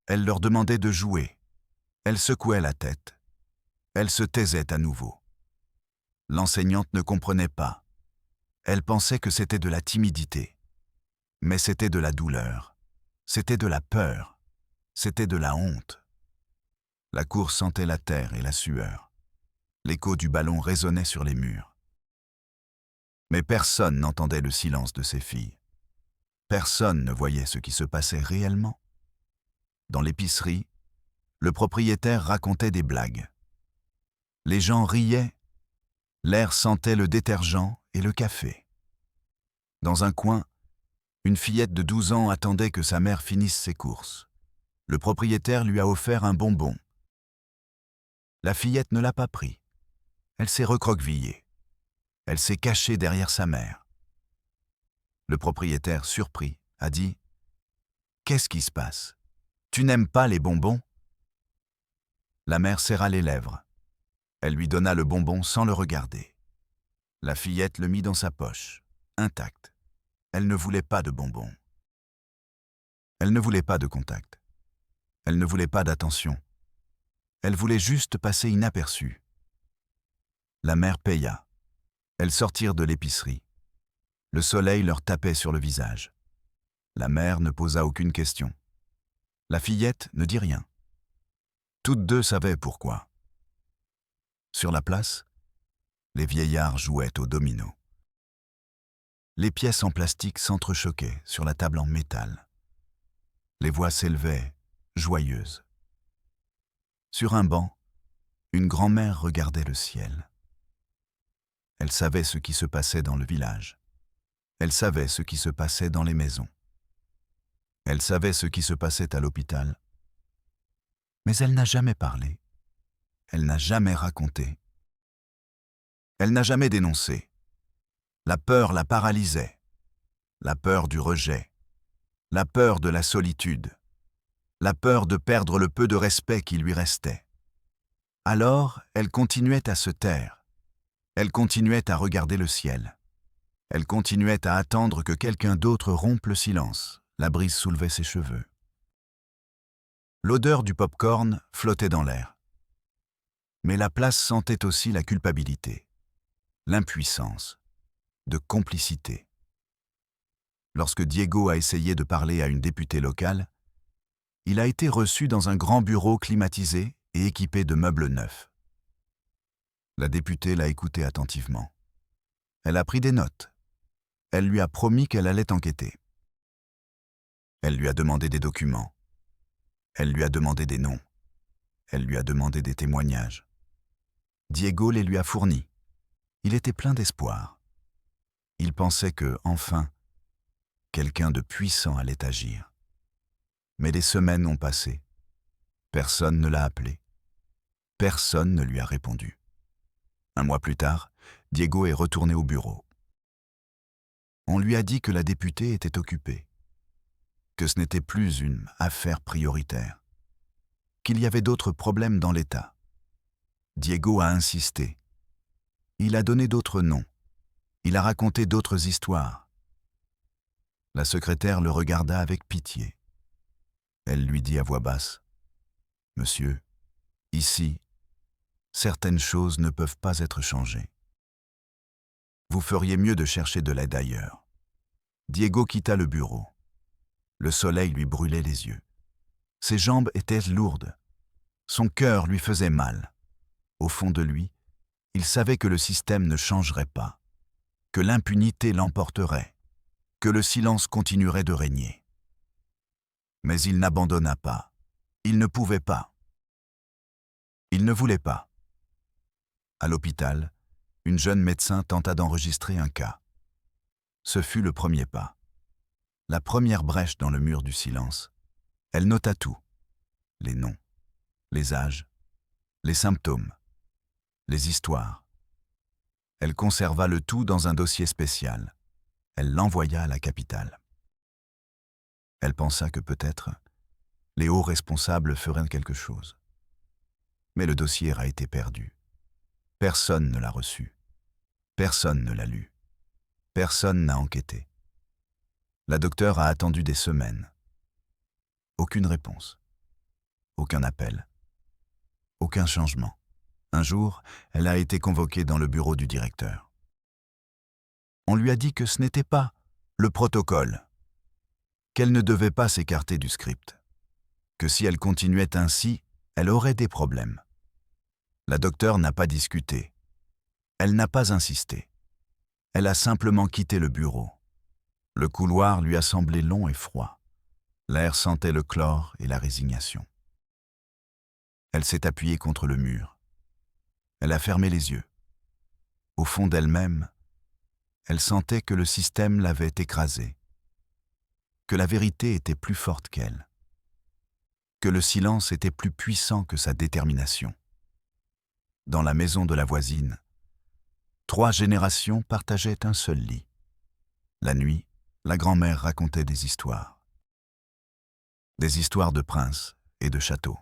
Elle leur demandait de jouer. Elle secouait la tête. Elle se taisait à nouveau. L'enseignante ne comprenait pas. Elle pensait que c'était de la timidité. Mais c'était de la douleur. C'était de la peur. C'était de la honte. La cour sentait la terre et la sueur. L'écho du ballon résonnait sur les murs. Mais personne n'entendait le silence de ces filles. Personne ne voyait ce qui se passait réellement. Dans l'épicerie, le propriétaire racontait des blagues. Les gens riaient. L'air sentait le détergent et le café. Dans un coin, une fillette de 12 ans attendait que sa mère finisse ses courses. Le propriétaire lui a offert un bonbon. La fillette ne l'a pas pris. Elle s'est recroquevillée. Elle s'est cachée derrière sa mère. Le propriétaire, surpris, a dit « Qu'est-ce qui se passe? Tu n'aimes pas les bonbons ?» La mère serra les lèvres. Elle lui donna le bonbon sans le regarder. La fillette le mit dans sa poche, intacte. Elle ne voulait pas de bonbons. Elle ne voulait pas de contact. Elle ne voulait pas d'attention. Elle voulait juste passer inaperçue. La mère paya. Elles sortirent de l'épicerie. Le soleil leur tapait sur le visage. La mère ne posa aucune question. La fillette ne dit rien. Toutes deux savaient pourquoi. Sur la place, les vieillards jouaient au domino. Les pièces en plastique s'entrechoquaient sur la table en métal. Les voix s'élevaient, joyeuses. Sur un banc, une grand-mère regardait le ciel. Elle savait ce qui se passait dans le village. Elle savait ce qui se passait dans les maisons. Elle savait ce qui se passait à l'hôpital. Mais elle n'a jamais parlé. Elle n'a jamais raconté. Elle n'a jamais dénoncé. La peur la paralysait. La peur du rejet. La peur de la solitude. La peur de perdre le peu de respect qui lui restait. Alors, elle continuait à se taire. Elle continuait à regarder le ciel. Elle continuait à attendre que quelqu'un d'autre rompe le silence. La brise soulevait ses cheveux. L'odeur du pop-corn flottait dans l'air. Mais la place sentait aussi la culpabilité, l'impuissance, de complicité. Lorsque Diego a essayé de parler à une députée locale, il a été reçu dans un grand bureau climatisé et équipé de meubles neufs. La députée l'a écouté attentivement. Elle a pris des notes. Elle lui a promis qu'elle allait enquêter. Elle lui a demandé des documents. Elle lui a demandé des noms. Elle lui a demandé des témoignages. Diego les lui a fournis. Il était plein d'espoir. Il pensait que, enfin, quelqu'un de puissant allait agir. Mais des semaines ont passé. Personne ne l'a appelé. Personne ne lui a répondu. Un mois plus tard, Diego est retourné au bureau. On lui a dit que la députée était occupée, que ce n'était plus une affaire prioritaire, qu'il y avait d'autres problèmes dans l'État. Diego a insisté. Il a donné d'autres noms. Il a raconté d'autres histoires. La secrétaire le regarda avec pitié. Elle lui dit à voix basse, « Monsieur, ici, certaines choses ne peuvent pas être changées. Vous feriez mieux de chercher de l'aide ailleurs. » Diego quitta le bureau. Le soleil lui brûlait les yeux. Ses jambes étaient lourdes. Son cœur lui faisait mal. Au fond de lui, il savait que le système ne changerait pas, que l'impunité l'emporterait, que le silence continuerait de régner. Mais il n'abandonna pas. Il ne pouvait pas. Il ne voulait pas. À l'hôpital, une jeune médecin tenta d'enregistrer un cas. Ce fut le premier pas. La première brèche dans le mur du silence. Elle nota tout. Les noms, les âges, les symptômes, les histoires. Elle conserva le tout dans un dossier spécial. Elle l'envoya à la capitale. Elle pensa que peut-être les hauts responsables feraient quelque chose. Mais le dossier a été perdu. Personne ne l'a reçu. Personne ne l'a lu. Personne n'a enquêté. La docteure a attendu des semaines. Aucune réponse. Aucun appel. Aucun changement. Un jour, elle a été convoquée dans le bureau du directeur. On lui a dit que ce n'était pas le protocole, qu'elle ne devait pas s'écarter du script, que si elle continuait ainsi, elle aurait des problèmes. La docteure n'a pas discuté. Elle n'a pas insisté. Elle a simplement quitté le bureau. Le couloir lui a semblé long et froid. L'air sentait le chlore et la résignation. Elle s'est appuyée contre le mur. Elle a fermé les yeux. Au fond d'elle-même, elle sentait que le système l'avait écrasée, que la vérité était plus forte qu'elle, que le silence était plus puissant que sa détermination. Dans la maison de la voisine, 3 générations partageaient un seul lit. La nuit, la grand-mère racontait des histoires. Des histoires de princes et de châteaux,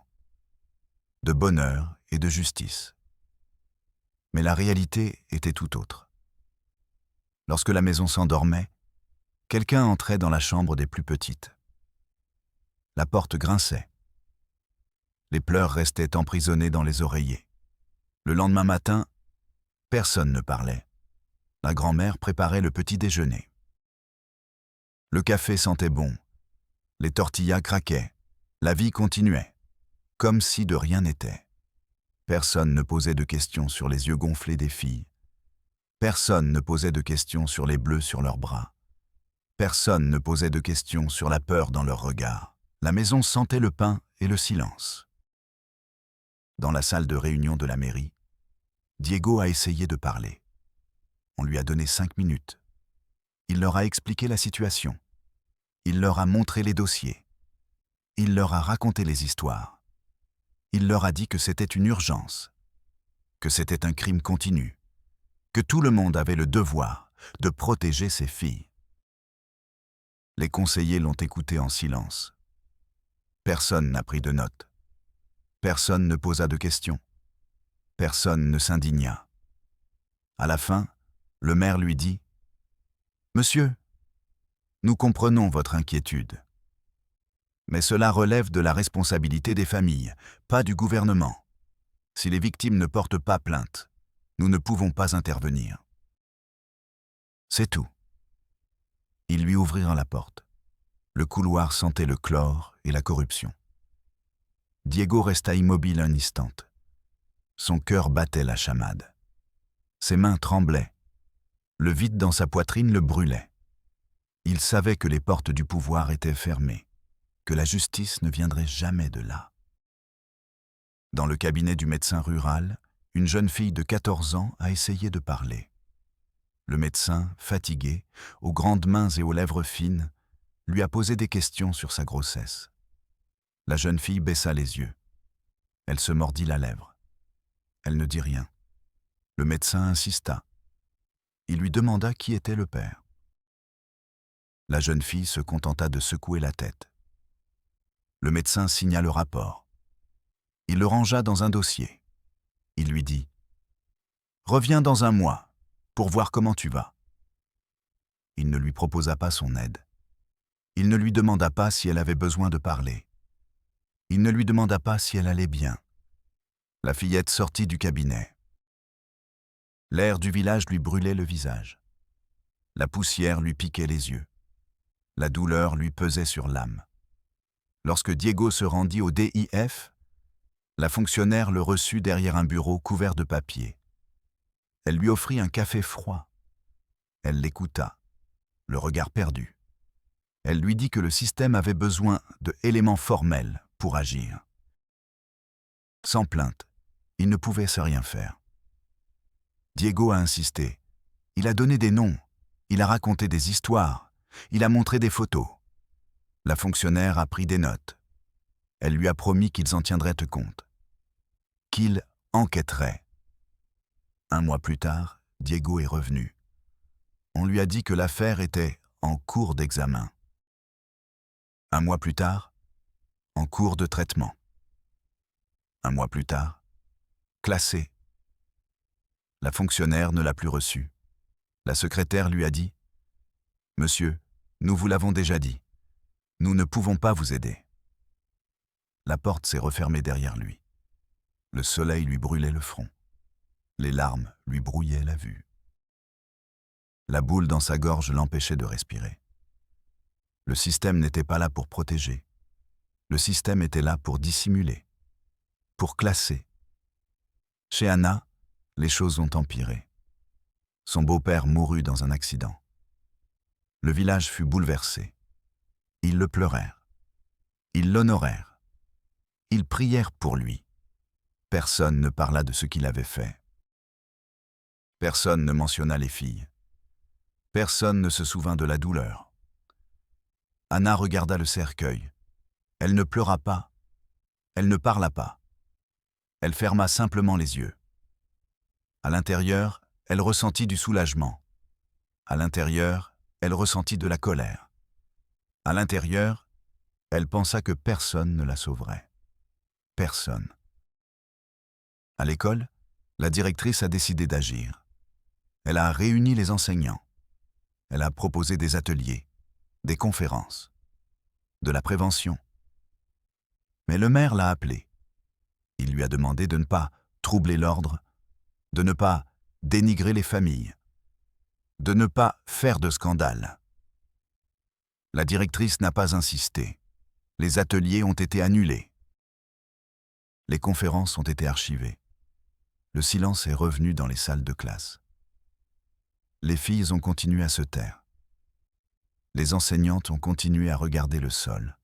de bonheur et de justice. Mais la réalité était tout autre. Lorsque la maison s'endormait, quelqu'un entrait dans la chambre des plus petites. La porte grinçait. Les pleurs restaient emprisonnés dans les oreillers. Le lendemain matin, personne ne parlait. La grand-mère préparait le petit déjeuner. Le café sentait bon. Les tortillas craquaient. La vie continuait, comme si de rien n'était. Personne ne posait de questions sur les yeux gonflés des filles. Personne ne posait de questions sur les bleus sur leurs bras. Personne ne posait de questions sur la peur dans leurs regards. La maison sentait le pain et le silence. Dans la salle de réunion de la mairie, Diego a essayé de parler. On lui a donné 5 minutes. Il leur a expliqué la situation. Il leur a montré les dossiers. Il leur a raconté les histoires. Il leur a dit que c'était une urgence, que c'était un crime continu, que tout le monde avait le devoir de protéger ses filles. Les conseillers l'ont écouté en silence. Personne n'a pris de notes. Personne ne posa de questions. Personne ne s'indigna. À la fin, le maire lui dit « Monsieur, nous comprenons votre inquiétude. Mais cela relève de la responsabilité des familles, pas du gouvernement. Si les victimes ne portent pas plainte, nous ne pouvons pas intervenir. C'est tout. Ils lui ouvrirent la porte. Le couloir sentait le chlore et la corruption. Diego resta immobile un instant. Son cœur battait la chamade. Ses mains tremblaient. Le vide dans sa poitrine le brûlait. Il savait que les portes du pouvoir étaient fermées, que la justice ne viendrait jamais de là. Dans le cabinet du médecin rural, une jeune fille de 14 ans a essayé de parler. Le médecin, fatigué, aux grandes mains et aux lèvres fines, lui a posé des questions sur sa grossesse. La jeune fille baissa les yeux. Elle se mordit la lèvre. Elle ne dit rien. Le médecin insista. Il lui demanda qui était le père. La jeune fille se contenta de secouer la tête. Le médecin signa le rapport. Il le rangea dans un dossier. Il lui dit « Reviens dans un mois pour voir comment tu vas. » Il ne lui proposa pas son aide. Il ne lui demanda pas si elle avait besoin de parler. Il ne lui demanda pas si elle allait bien. La fillette sortit du cabinet. L'air du village lui brûlait le visage. La poussière lui piquait les yeux. La douleur lui pesait sur l'âme. Lorsque Diego se rendit au DIF, la fonctionnaire le reçut derrière un bureau couvert de papier. Elle lui offrit un café froid. Elle l'écouta, le regard perdu. Elle lui dit que le système avait besoin d'éléments formels pour agir. Sans plainte, il ne pouvait se rien faire. Diego a insisté. Il a donné des noms, il a raconté des histoires, il a montré des photos. La fonctionnaire a pris des notes. Elle lui a promis qu'ils en tiendraient compte, qu'il enquêterait. Un mois plus tard, Diego est revenu. On lui a dit que l'affaire était en cours d'examen. Un mois plus tard, en cours de traitement. Un mois plus tard, classé. La fonctionnaire ne l'a plus reçu. La secrétaire lui a dit « Monsieur, nous vous l'avons déjà dit. Nous ne pouvons pas vous aider. » La porte s'est refermée derrière lui. Le soleil lui brûlait le front. Les larmes lui brouillaient la vue. La boule dans sa gorge l'empêchait de respirer. Le système n'était pas là pour protéger. Le système était là pour dissimuler, pour classer. Chez Anna, les choses ont empiré. Son beau-père mourut dans un accident. Le village fut bouleversé. Ils le pleurèrent. Ils l'honorèrent. Ils prièrent pour lui. Personne ne parla de ce qu'il avait fait. Personne ne mentionna les filles. Personne ne se souvint de la douleur. Anna regarda le cercueil. Elle ne pleura pas. Elle ne parla pas. Elle ferma simplement les yeux. À l'intérieur, elle ressentit du soulagement. À l'intérieur, elle ressentit de la colère. À l'intérieur, elle pensa que personne ne la sauverait. Personne. À l'école, la directrice a décidé d'agir. Elle a réuni les enseignants. Elle a proposé des ateliers, des conférences, de la prévention. Mais le maire l'a appelée. Il lui a demandé de ne pas troubler l'ordre, de ne pas dénigrer les familles, de ne pas faire de scandale. La directrice n'a pas insisté. Les ateliers ont été annulés. Les conférences ont été archivées. Le silence est revenu dans les salles de classe. Les filles ont continué à se taire. Les enseignantes ont continué à regarder le sol.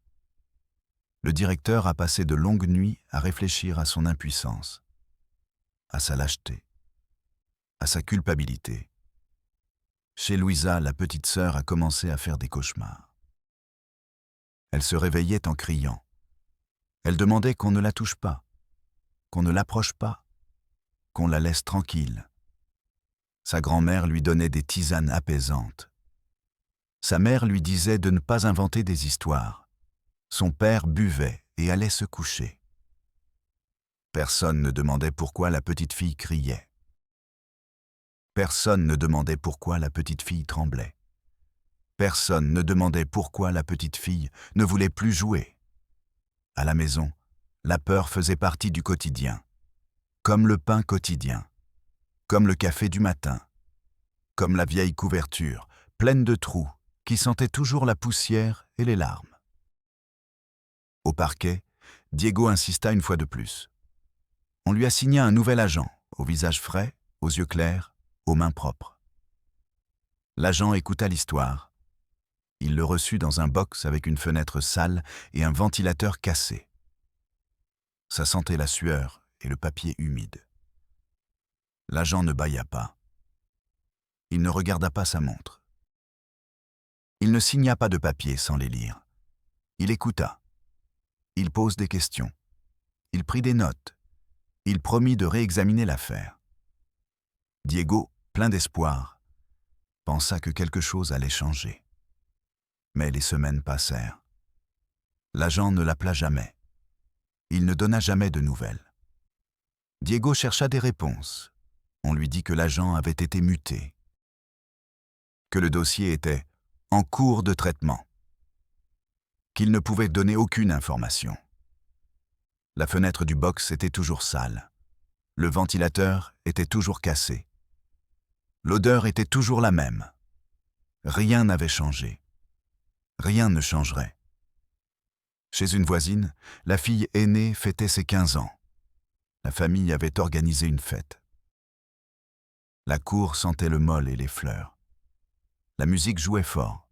Le directeur a passé de longues nuits à réfléchir à son impuissance, à sa lâcheté, à sa culpabilité. Chez Louisa, la petite sœur a commencé à faire des cauchemars. Elle se réveillait en criant. Elle demandait qu'on ne la touche pas, qu'on ne l'approche pas, qu'on la laisse tranquille. Sa grand-mère lui donnait des tisanes apaisantes. Sa mère lui disait de ne pas inventer des histoires. Son père buvait et allait se coucher. Personne ne demandait pourquoi la petite fille criait. Personne ne demandait pourquoi la petite fille tremblait. Personne ne demandait pourquoi la petite fille ne voulait plus jouer. À la maison, la peur faisait partie du quotidien, comme le pain quotidien, comme le café du matin, comme la vieille couverture, pleine de trous, qui sentait toujours la poussière et les larmes. Au parquet, Diego insista une fois de plus. On lui assigna un nouvel agent, au visage frais, aux yeux clairs, aux mains propres. L'agent écouta l'histoire. Il le reçut dans un box avec une fenêtre sale et un ventilateur cassé. Ça sentait la sueur et le papier humide. L'agent ne bâilla pas. Il ne regarda pas sa montre. Il ne signa pas de papier sans les lire. Il écouta. Il pose des questions. Il prit des notes. Il promit de réexaminer l'affaire. Diego, plein d'espoir, pensa que quelque chose allait changer. Mais les semaines passèrent. L'agent ne l'appela jamais. Il ne donna jamais de nouvelles. Diego chercha des réponses. On lui dit que l'agent avait été muté, que le dossier était en cours de traitement, qu'il ne pouvait donner aucune information. La fenêtre du box était toujours sale. Le ventilateur était toujours cassé. L'odeur était toujours la même. Rien n'avait changé. Rien ne changerait. Chez une voisine, la fille aînée fêtait ses 15 ans. La famille avait organisé une fête. La cour sentait le mol et les fleurs. La musique jouait fort.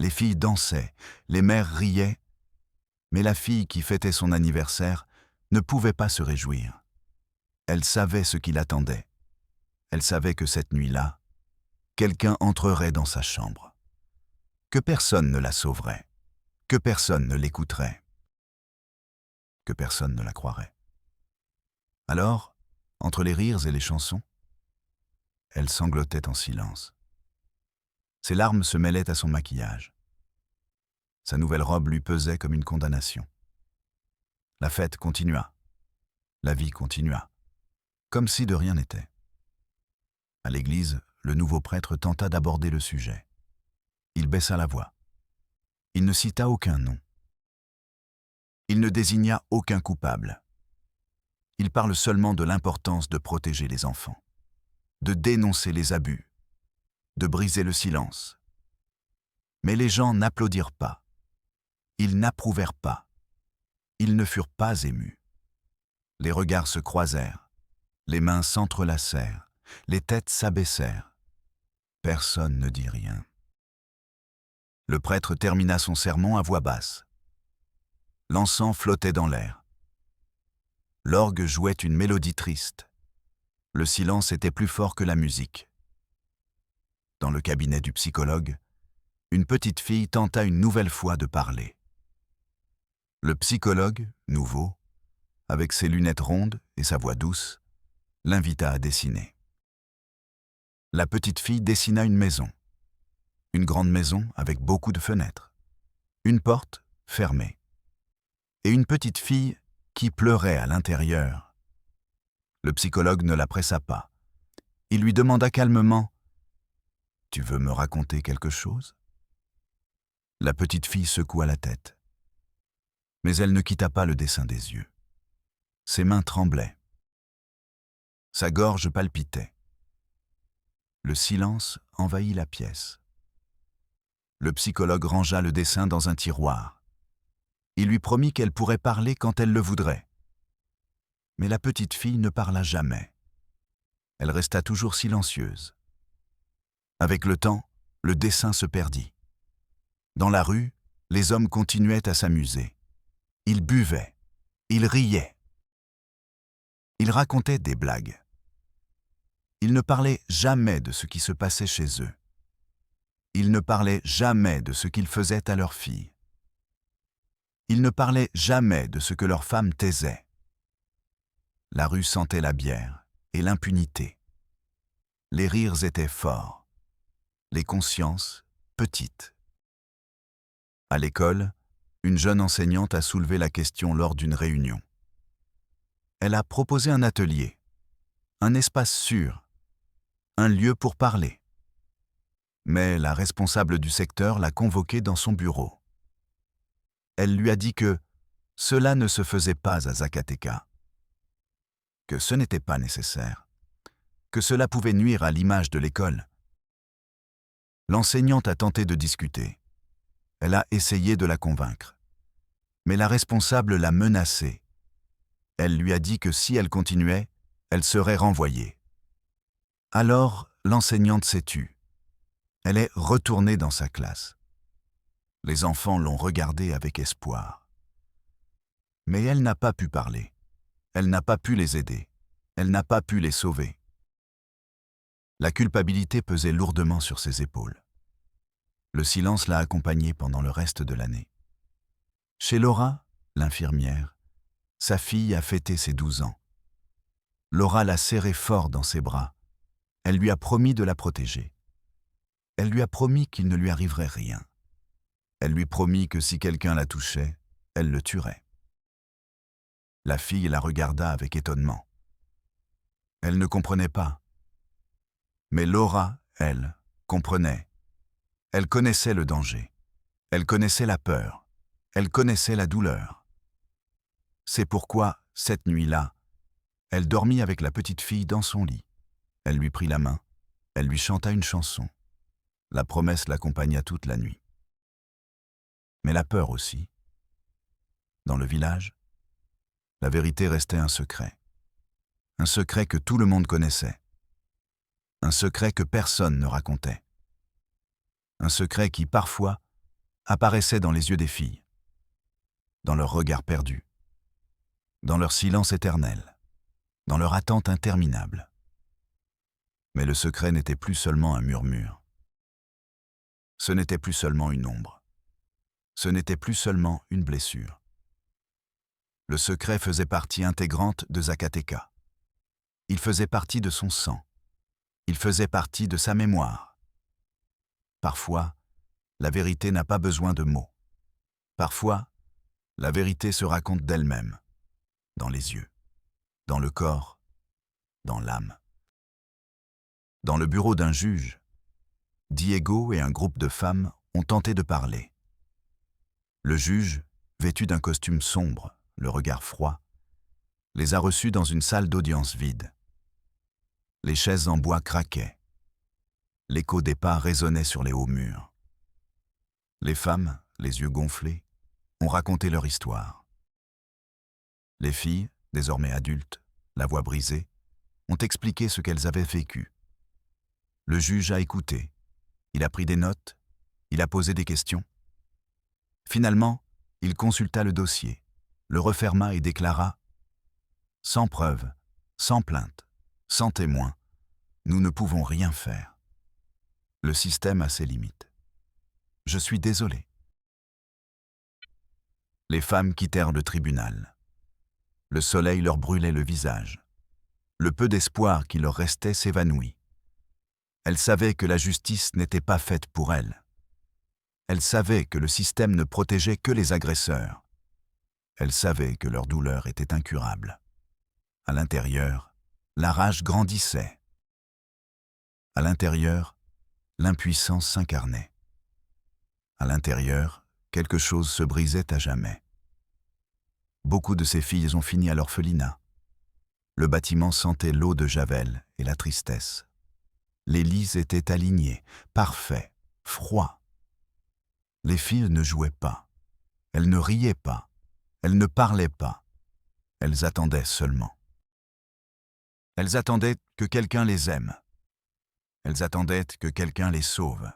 Les filles dansaient, les mères riaient. Mais la fille qui fêtait son anniversaire ne pouvait pas se réjouir. Elle savait ce qui l'attendait. Elle savait que cette nuit-là, quelqu'un entrerait dans sa chambre. Que personne ne la sauverait. Que personne ne l'écouterait. Que personne ne la croirait. Alors, entre les rires et les chansons, elle sanglotait en silence. Ses larmes se mêlaient à son maquillage. Sa nouvelle robe lui pesait comme une condamnation. La fête continua. La vie continua. Comme si de rien n'était. À l'église, le nouveau prêtre tenta d'aborder le sujet. Il baissa la voix. Il ne cita aucun nom. Il ne désigna aucun coupable. Il parle seulement de l'importance de protéger les enfants, de dénoncer les abus, de briser le silence. Mais les gens n'applaudirent pas. Ils n'approuvèrent pas. Ils ne furent pas émus. Les regards se croisèrent, les mains s'entrelacèrent, les têtes s'abaissèrent. Personne ne dit rien. Le prêtre termina son sermon à voix basse. L'encens flottait dans l'air. L'orgue jouait une mélodie triste. Le silence était plus fort que la musique. Dans le cabinet du psychologue, une petite fille tenta une nouvelle fois de parler. Le psychologue, nouveau, avec ses lunettes rondes et sa voix douce, l'invita à dessiner. La petite fille dessina une maison. Une grande maison avec beaucoup de fenêtres. Une porte fermée. Et une petite fille qui pleurait à l'intérieur. Le psychologue ne la pressa pas. Il lui demanda calmement « Tu veux me raconter quelque chose ?» La petite fille secoua la tête. Mais elle ne quitta pas le dessin des yeux. Ses mains tremblaient. Sa gorge palpitait. Le silence envahit la pièce. Le psychologue rangea le dessin dans un tiroir. Il lui promit qu'elle pourrait parler quand elle le voudrait. Mais la petite fille ne parla jamais. Elle resta toujours silencieuse. Avec le temps, le dessin se perdit. Dans la rue, les hommes continuaient à s'amuser. Ils buvaient. Ils riaient. Ils racontaient des blagues. Ils ne parlaient jamais de ce qui se passait chez eux. Ils ne parlaient jamais de ce qu'ils faisaient à leurs filles. Ils ne parlaient jamais de ce que leurs femmes taisaient. La rue sentait la bière et l'impunité. Les rires étaient forts, les consciences petites. À l'école, une jeune enseignante a soulevé la question lors d'une réunion. Elle a proposé un atelier, un espace sûr, un lieu pour parler. Mais la responsable du secteur l'a convoquée dans son bureau. Elle lui a dit que Cela ne se faisait pas à Zacatecas. Que ce n'était pas nécessaire. Que cela pouvait nuire à l'image de l'école. L'enseignante a tenté de discuter. Elle a essayé de la convaincre. Mais la responsable l'a menacée. Elle lui a dit que si elle continuait, elle serait renvoyée. Alors, l'enseignante s'est tue. Elle est retournée dans sa classe. Les enfants l'ont regardée avec espoir. Mais elle n'a pas pu parler. Elle n'a pas pu les aider. Elle n'a pas pu les sauver. La culpabilité pesait lourdement sur ses épaules. Le silence l'a accompagnée pendant le reste de l'année. Chez Laura, l'infirmière, sa fille a fêté ses 12 ans. Laura l'a serrée fort dans ses bras. Elle lui a promis de la protéger. Elle lui a promis qu'il ne lui arriverait rien. Elle lui promit que si quelqu'un la touchait, elle le tuerait. La fille la regarda avec étonnement. Elle ne comprenait pas. Mais Laura, elle, comprenait. Elle connaissait le danger. Elle connaissait la peur. Elle connaissait la douleur. C'est pourquoi, cette nuit-là, elle dormit avec la petite fille dans son lit. Elle lui prit la main. Elle lui chanta une chanson. La promesse l'accompagna toute la nuit. Mais la peur aussi. Dans le village, la vérité restait un secret. Un secret que tout le monde connaissait. Un secret que personne ne racontait. Un secret qui, parfois, apparaissait dans les yeux des filles, dans leur regard perdu, dans leur silence éternel, dans leur attente interminable. Mais le secret n'était plus seulement un murmure. Ce n'était plus seulement une ombre. Ce n'était plus seulement une blessure. Le secret faisait partie intégrante de Zacatecas. Il faisait partie de son sang. Il faisait partie de sa mémoire. Parfois, la vérité n'a pas besoin de mots. Parfois, la vérité se raconte d'elle-même, dans les yeux, dans le corps, dans l'âme. Dans le bureau d'un juge, Diego et un groupe de femmes ont tenté de parler. Le juge, vêtu d'un costume sombre, le regard froid, les a reçus dans une salle d'audience vide. Les chaises en bois craquaient. L'écho des pas résonnait sur les hauts murs. Les femmes, les yeux gonflés, ont raconté leur histoire. Les filles, désormais adultes, la voix brisée, ont expliqué ce qu'elles avaient vécu. Le juge a écouté. Il a pris des notes. Il a posé des questions. Finalement, il consulta le dossier, le referma et déclara « Sans preuve, sans plainte, sans témoin, nous ne pouvons rien faire. Le système a ses limites. Je suis désolé. » Les femmes quittèrent le tribunal. Le soleil leur brûlait le visage. Le peu d'espoir qui leur restait s'évanouit. Elles savaient que la justice n'était pas faite pour elles. Elles savaient que le système ne protégeait que les agresseurs. Elles savaient que leur douleur était incurable. À l'intérieur, la rage grandissait. À l'intérieur, l'impuissance s'incarnait. À l'intérieur, quelque chose se brisait à jamais. Beaucoup de ces filles ont fini à l'orphelinat. Le bâtiment sentait l'eau de Javel et la tristesse. Les lits étaient alignés, parfaits, froids. Les filles ne jouaient pas. Elles ne riaient pas. Elles ne parlaient pas. Elles attendaient seulement. Elles attendaient que quelqu'un les aime. Elles attendaient que quelqu'un les sauve.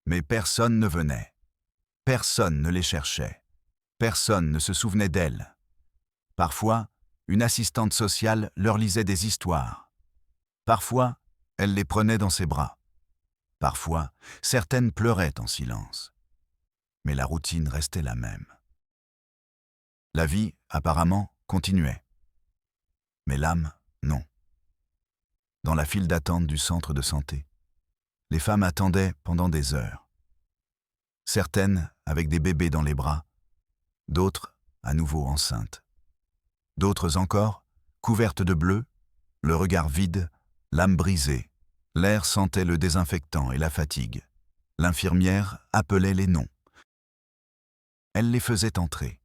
Mais personne ne venait. Personne ne les cherchait. Personne ne se souvenait d'elles. Parfois, une assistante sociale leur lisait des histoires. Parfois, elle les prenait dans ses bras. Parfois, certaines pleuraient en silence. Mais la routine restait la même. La vie, apparemment, continuait. Mais l'âme, non. Dans la file d'attente du centre de santé, les femmes attendaient pendant des heures. Certaines avec des bébés dans les bras, d'autres à nouveau enceintes. D'autres encore, couvertes de bleu, le regard vide, l'âme brisée. L'air sentait le désinfectant et la fatigue. L'infirmière appelait les noms. Elle les faisait entrer.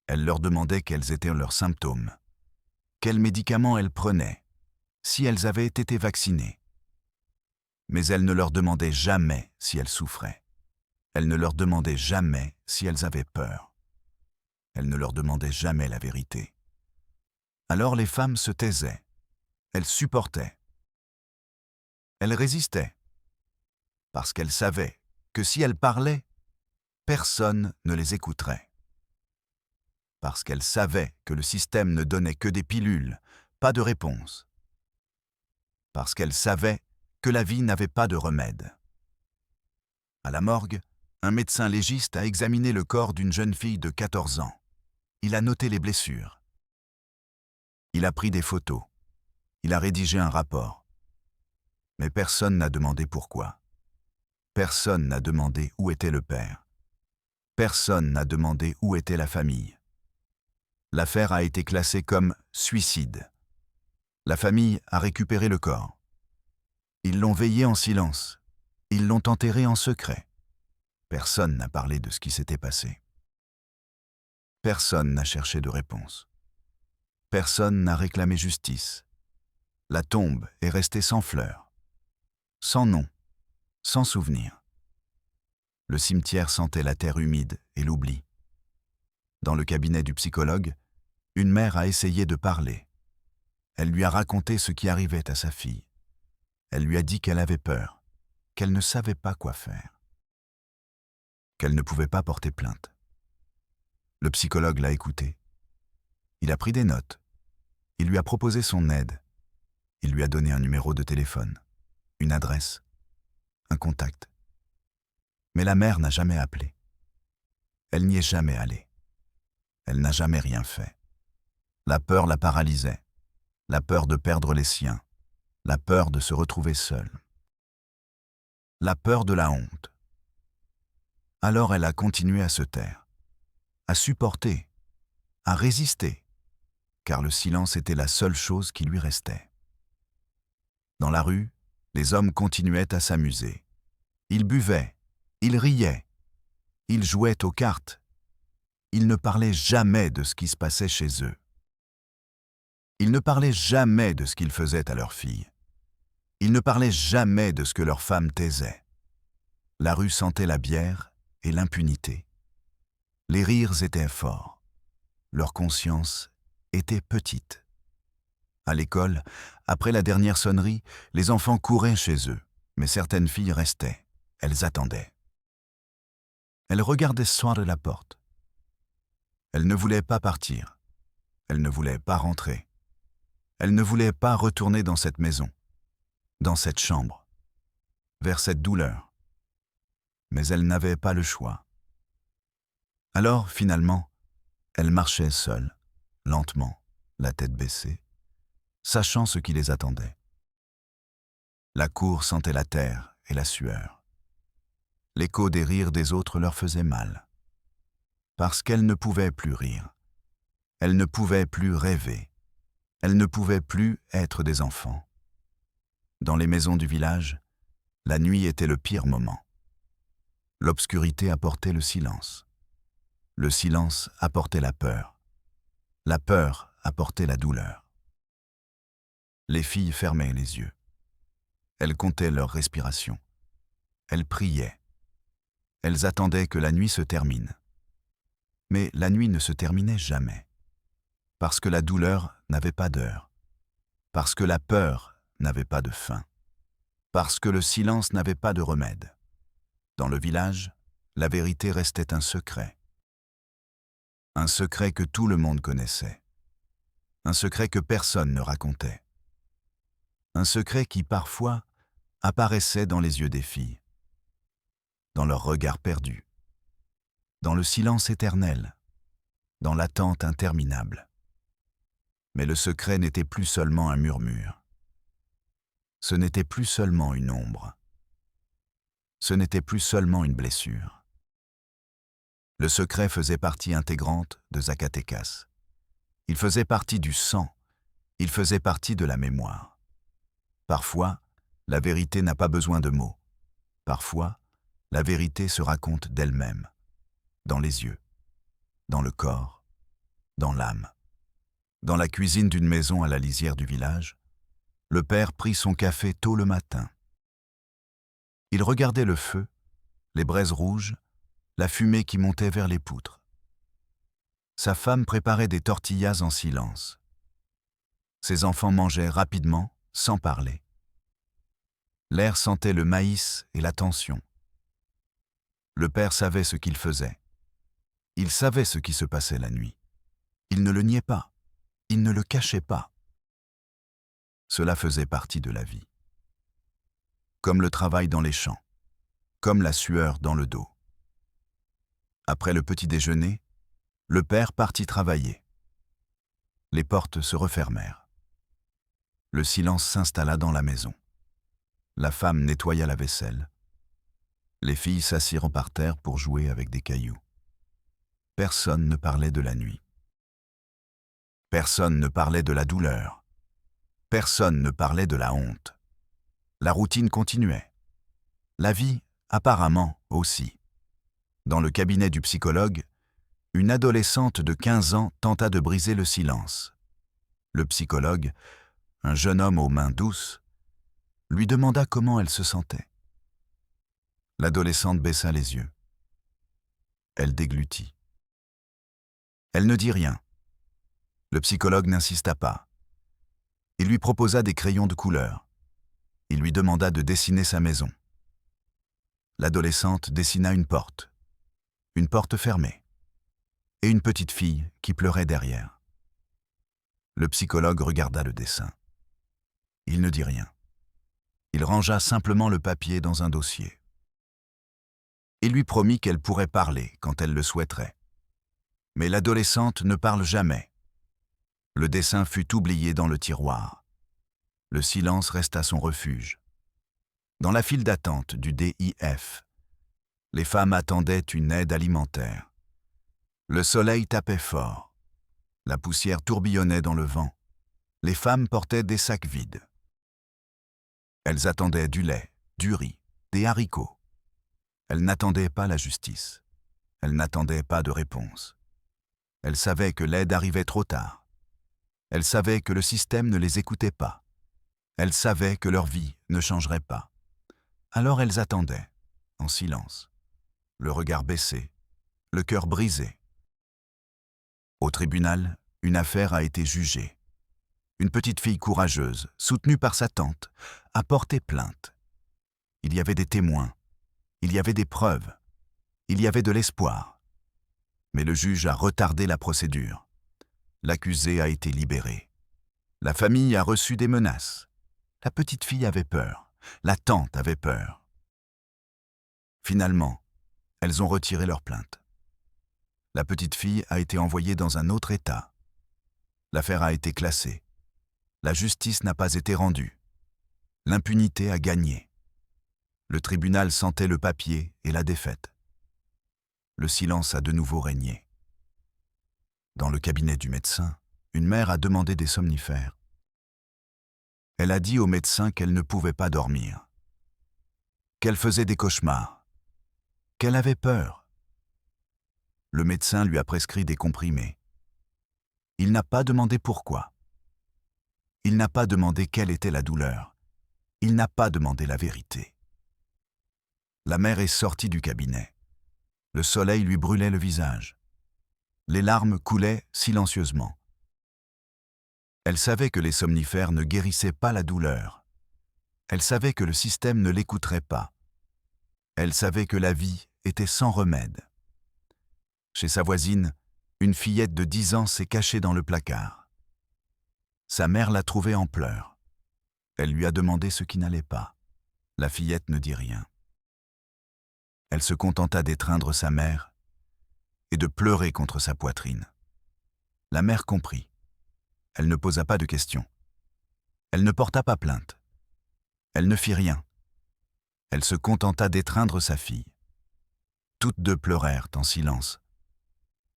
Elle leur demandait quels étaient leurs symptômes, quels médicaments elles prenaient, si elles avaient été vaccinées. Mais elle ne leur demandait jamais si elles souffraient. Elle ne leur demandait jamais si elles avaient peur. Elle ne leur demandait jamais la vérité. Alors les femmes se taisaient. Elles supportaient. Elles résistaient. Parce qu'elles savaient que si elles parlaient, personne ne les écouterait. Parce qu'elles savaient que le système ne donnait que des pilules, pas de réponse. Parce qu'elles savaient que la vie n'avait pas de remède. À la morgue, un médecin légiste a examiné le corps d'une jeune fille de 14 ans. Il a noté les blessures. Il a pris des photos. Il a rédigé un rapport. Mais personne n'a demandé pourquoi. Personne n'a demandé où était le père. Personne n'a demandé où était la famille. L'affaire a été classée comme suicide. La famille a récupéré le corps. Ils l'ont veillé en silence. Ils l'ont enterré en secret. Personne n'a parlé de ce qui s'était passé. Personne n'a cherché de réponse. Personne n'a réclamé justice. La tombe est restée sans fleurs, sans nom, sans souvenir. Le cimetière sentait la terre humide et l'oubli. Dans le cabinet du psychologue, une mère a essayé de parler. Elle lui a raconté ce qui arrivait à sa fille. Elle lui a dit qu'elle avait peur, qu'elle ne savait pas quoi faire, qu'elle ne pouvait pas porter plainte. Le psychologue l'a écoutée. Il a pris des notes. Il lui a proposé son aide. Il lui a donné un numéro de téléphone, une adresse, un contact. Mais la mère n'a jamais appelé. Elle n'y est jamais allée. Elle n'a jamais rien fait. La peur la paralysait. La peur de perdre les siens. La peur de se retrouver seule. La peur de la honte. Alors elle a continué à se taire, à supporter, à résister, car le silence était la seule chose qui lui restait. Dans la rue, les hommes continuaient à s'amuser. Ils buvaient, ils riaient, ils jouaient aux cartes. Ils ne parlaient jamais de ce qui se passait chez eux. Ils ne parlaient jamais de ce qu'ils faisaient à leurs filles. Ils ne parlaient jamais de ce que leurs femmes taisaient. La rue sentait la bière et l'impunité. Les rires étaient forts. Leur conscience était petite. À l'école, après la dernière sonnerie, les enfants couraient chez eux, mais certaines filles restaient. Elles attendaient. Elles regardaient sortir de la porte. Elles ne voulaient pas partir. Elles ne voulaient pas rentrer. Elles ne voulaient pas retourner dans cette maison, dans cette chambre, vers cette douleur. Mais elles n'avaient pas le choix. Alors, finalement, elles marchaient seules, lentement, la tête baissée, sachant ce qui les attendait. La cour sentait la terre et la sueur. L'écho des rires des autres leur faisait mal. Parce qu'elles ne pouvaient plus rire. Elles ne pouvaient plus rêver. Elles ne pouvaient plus être des enfants. Dans les maisons du village, la nuit était le pire moment. L'obscurité apportait le silence. Le silence apportait la peur. La peur apportait la douleur. Les filles fermaient les yeux. Elles comptaient leur respiration. Elles priaient. Elles attendaient que la nuit se termine. Mais la nuit ne se terminait jamais. Parce que la douleur n'avait pas d'heure. Parce que la peur n'avait pas de fin. Parce que le silence n'avait pas de remède. Dans le village, la vérité restait un secret. Un secret que tout le monde connaissait. Un secret que personne ne racontait. Un secret qui, parfois, apparaissait dans les yeux des filles, dans leurs regards perdus, dans le silence éternel, dans l'attente interminable. Mais le secret n'était plus seulement un murmure. Ce n'était plus seulement une ombre. Ce n'était plus seulement une blessure. Le secret faisait partie intégrante de Zacatecas. Il faisait partie du sang. Il faisait partie de la mémoire. Parfois, la vérité n'a pas besoin de mots. Parfois, la vérité se raconte d'elle-même, dans les yeux, dans le corps, dans l'âme. Dans la cuisine d'une maison à la lisière du village, le père prit son café tôt le matin. Il regardait le feu, les braises rouges, la fumée qui montait vers les poutres. Sa femme préparait des tortillas en silence. Ses enfants mangeaient rapidement, sans parler. L'air sentait le maïs et la tension. Le père savait ce qu'il faisait. Il savait ce qui se passait la nuit. Il ne le niait pas. Il ne le cachait pas. Cela faisait partie de la vie. Comme le travail dans les champs, comme la sueur dans le dos. Après le petit déjeuner, le père partit travailler. Les portes se refermèrent. Le silence s'installa dans la maison. La femme nettoya la vaisselle. Les filles s'assirent par terre pour jouer avec des cailloux. Personne ne parlait de la nuit. Personne ne parlait de la douleur. Personne ne parlait de la honte. La routine continuait. La vie, apparemment, aussi. Dans le cabinet du psychologue, une adolescente de 15 ans tenta de briser le silence. Le psychologue, un jeune homme aux mains douces, lui demanda comment elle se sentait. L'adolescente baissa les yeux. Elle déglutit. Elle ne dit rien. Le psychologue n'insista pas. Il lui proposa des crayons de couleur. Il lui demanda de dessiner sa maison. L'adolescente dessina une porte fermée, et une petite fille qui pleurait derrière. Le psychologue regarda le dessin. Il ne dit rien. Il rangea simplement le papier dans un dossier. Il lui promit qu'elle pourrait parler quand elle le souhaiterait. Mais l'adolescente ne parle jamais. Le dessin fut oublié dans le tiroir. Le silence resta son refuge. Dans la file d'attente du DIF, les femmes attendaient une aide alimentaire. Le soleil tapait fort. La poussière tourbillonnait dans le vent. Les femmes portaient des sacs vides. Elles attendaient du lait, du riz, des haricots. Elles n'attendaient pas la justice. Elles n'attendaient pas de réponse. Elles savaient que l'aide arrivait trop tard. Elles savaient que le système ne les écoutait pas. Elles savaient que leur vie ne changerait pas. Alors elles attendaient, en silence, le regard baissé, le cœur brisé. Au tribunal, une affaire a été jugée. Une petite fille courageuse, soutenue par sa tante, a porté plainte. Il y avait des témoins, il y avait des preuves, il y avait de l'espoir. Mais le juge a retardé la procédure. L'accusé a été libéré. La famille a reçu des menaces. La petite fille avait peur. La tante avait peur. Finalement, elles ont retiré leur plainte. La petite fille a été envoyée dans un autre État. L'affaire a été classée. La justice n'a pas été rendue. L'impunité a gagné. Le tribunal sentait le papier et la défaite. Le silence a de nouveau régné. Dans le cabinet du médecin, une mère a demandé des somnifères. Elle a dit au médecin qu'elle ne pouvait pas dormir, qu'elle faisait des cauchemars, qu'elle avait peur. Le médecin lui a prescrit des comprimés. Il n'a pas demandé pourquoi. Il n'a pas demandé quelle était la douleur. Il n'a pas demandé la vérité. La mère est sortie du cabinet. Le soleil lui brûlait le visage. Les larmes coulaient silencieusement. Elle savait que les somnifères ne guérissaient pas la douleur. Elle savait que le système ne l'écouterait pas. Elle savait que la vie était sans remède. Chez sa voisine, une fillette de 10 ans s'est cachée dans le placard. Sa mère l'a trouvée en pleurs. Elle lui a demandé ce qui n'allait pas. La fillette ne dit rien. Elle se contenta d'étreindre sa mère et de pleurer contre sa poitrine. La mère comprit. Elle ne posa pas de questions. Elle ne porta pas plainte. Elle ne fit rien. Elle se contenta d'étreindre sa fille. Toutes deux pleurèrent en silence.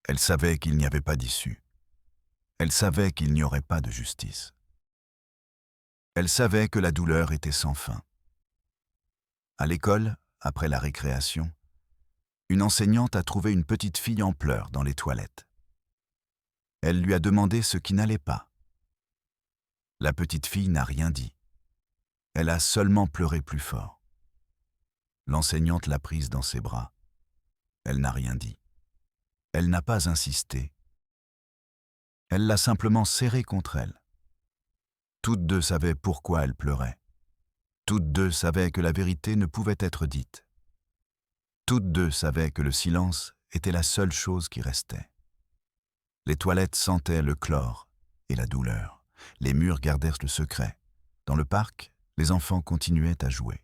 Elle savait qu'il n'y avait pas d'issue. Elle savait qu'il n'y aurait pas de justice. Elle savait que la douleur était sans fin. À l'école, après la récréation, une enseignante a trouvé une petite fille en pleurs dans les toilettes. Elle lui a demandé ce qui n'allait pas. La petite fille n'a rien dit. Elle a seulement pleuré plus fort. L'enseignante l'a prise dans ses bras. Elle n'a rien dit. Elle n'a pas insisté. Elle l'a simplement serrée contre elle. Toutes deux savaient pourquoi elle pleurait. Toutes deux savaient que la vérité ne pouvait être dite. Toutes deux savaient que le silence était la seule chose qui restait. Les toilettes sentaient le chlore et la douleur. Les murs gardèrent le secret. Dans le parc, les enfants continuaient à jouer.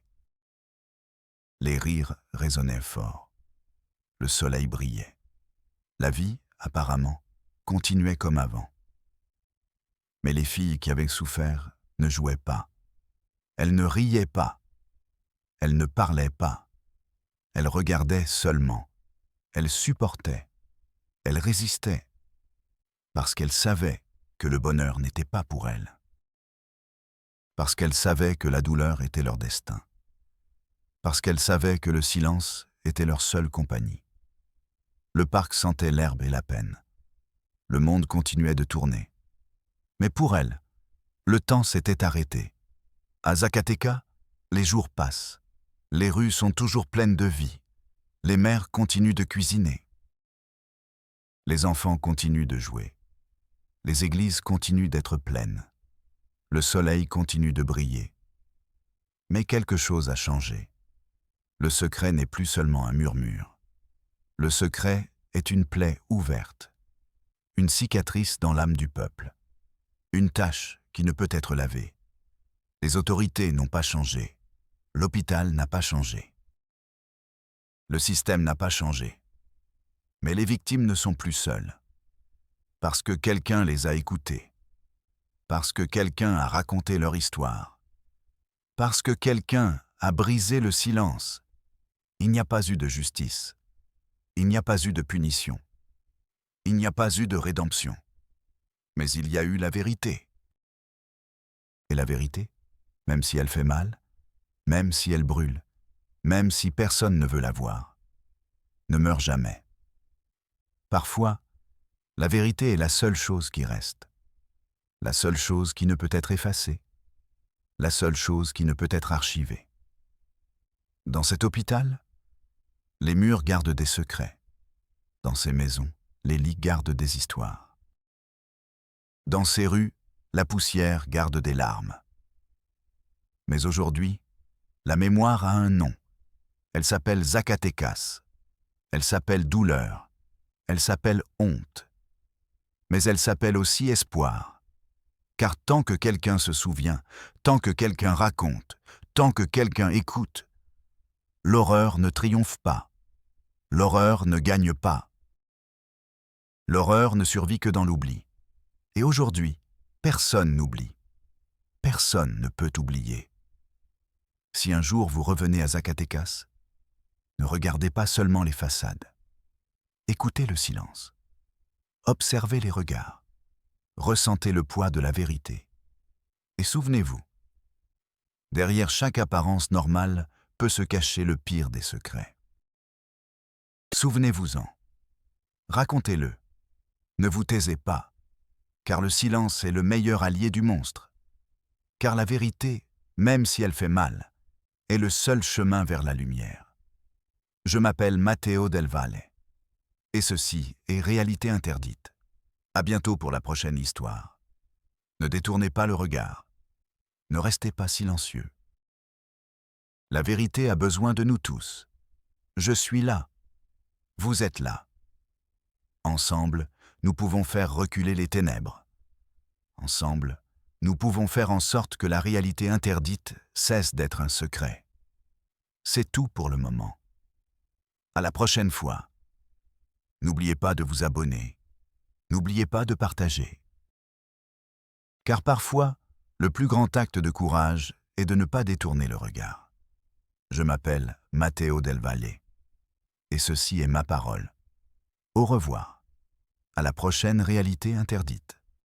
Les rires résonnaient fort. Le soleil brillait. La vie, apparemment, continuait comme avant. Mais les filles qui avaient souffert ne jouaient pas. Elles ne riaient pas. Elles ne parlaient pas. Elles regardaient seulement. Elles supportaient. Elles résistaient. Parce qu'elles savaient que le bonheur n'était pas pour elles. Parce qu'elles savaient que la douleur était leur destin. Parce qu'elles savaient que le silence était leur seule compagnie. Le parc sentait l'herbe et la peine. Le monde continuait de tourner. Mais pour elles, le temps s'était arrêté. À Zacatecas, les jours passent. Les rues sont toujours pleines de vie. Les mères continuent de cuisiner. Les enfants continuent de jouer. Les églises continuent d'être pleines. Le soleil continue de briller. Mais quelque chose a changé. Le secret n'est plus seulement un murmure. Le secret est une plaie ouverte. Une cicatrice dans l'âme du peuple. Une tache qui ne peut être lavée. Les autorités n'ont pas changé. L'hôpital n'a pas changé. Le système n'a pas changé. Mais les victimes ne sont plus seules. Parce que quelqu'un les a écoutées. Parce que quelqu'un a raconté leur histoire. Parce que quelqu'un a brisé le silence. Il n'y a pas eu de justice. Il n'y a pas eu de punition. Il n'y a pas eu de rédemption. Mais il y a eu la vérité. Et la vérité, même si elle fait mal, même si elle brûle, même si personne ne veut la voir, ne meurt jamais. Parfois, la vérité est la seule chose qui reste. La seule chose qui ne peut être effacée. La seule chose qui ne peut être archivée. Dans cet hôpital, les murs gardent des secrets. Dans ces maisons, les lits gardent des histoires. Dans ces rues, la poussière garde des larmes. Mais aujourd'hui, la mémoire a un nom. Elle s'appelle Zacatecas. Elle s'appelle douleur. Elle s'appelle honte. Mais elle s'appelle aussi espoir. Car tant que quelqu'un se souvient, tant que quelqu'un raconte, tant que quelqu'un écoute, l'horreur ne triomphe pas. L'horreur ne gagne pas. L'horreur ne survit que dans l'oubli. Et aujourd'hui, personne n'oublie. Personne ne peut oublier. Si un jour vous revenez à Zacatecas, ne regardez pas seulement les façades. Écoutez le silence. Observez les regards. Ressentez le poids de la vérité. Et souvenez-vous, derrière chaque apparence normale peut se cacher le pire des secrets. Souvenez-vous-en. Racontez-le. Ne vous taisez pas, car le silence est le meilleur allié du monstre. Car la vérité, même si elle fait mal, est le seul chemin vers la lumière. Je m'appelle Matteo Del Valle. Et ceci est Réalité interdite. À bientôt pour la prochaine histoire. Ne détournez pas le regard. Ne restez pas silencieux. La vérité a besoin de nous tous. Je suis là. Vous êtes là. Ensemble, nous pouvons faire reculer les ténèbres. Ensemble, nous pouvons faire en sorte que la réalité interdite cesse d'être un secret. C'est tout pour le moment. À la prochaine fois. N'oubliez pas de vous abonner. N'oubliez pas de partager. Car parfois, le plus grand acte de courage est de ne pas détourner le regard. Je m'appelle Matteo Del Valle. Et ceci est ma parole. Au revoir. À la prochaine Réalité interdite.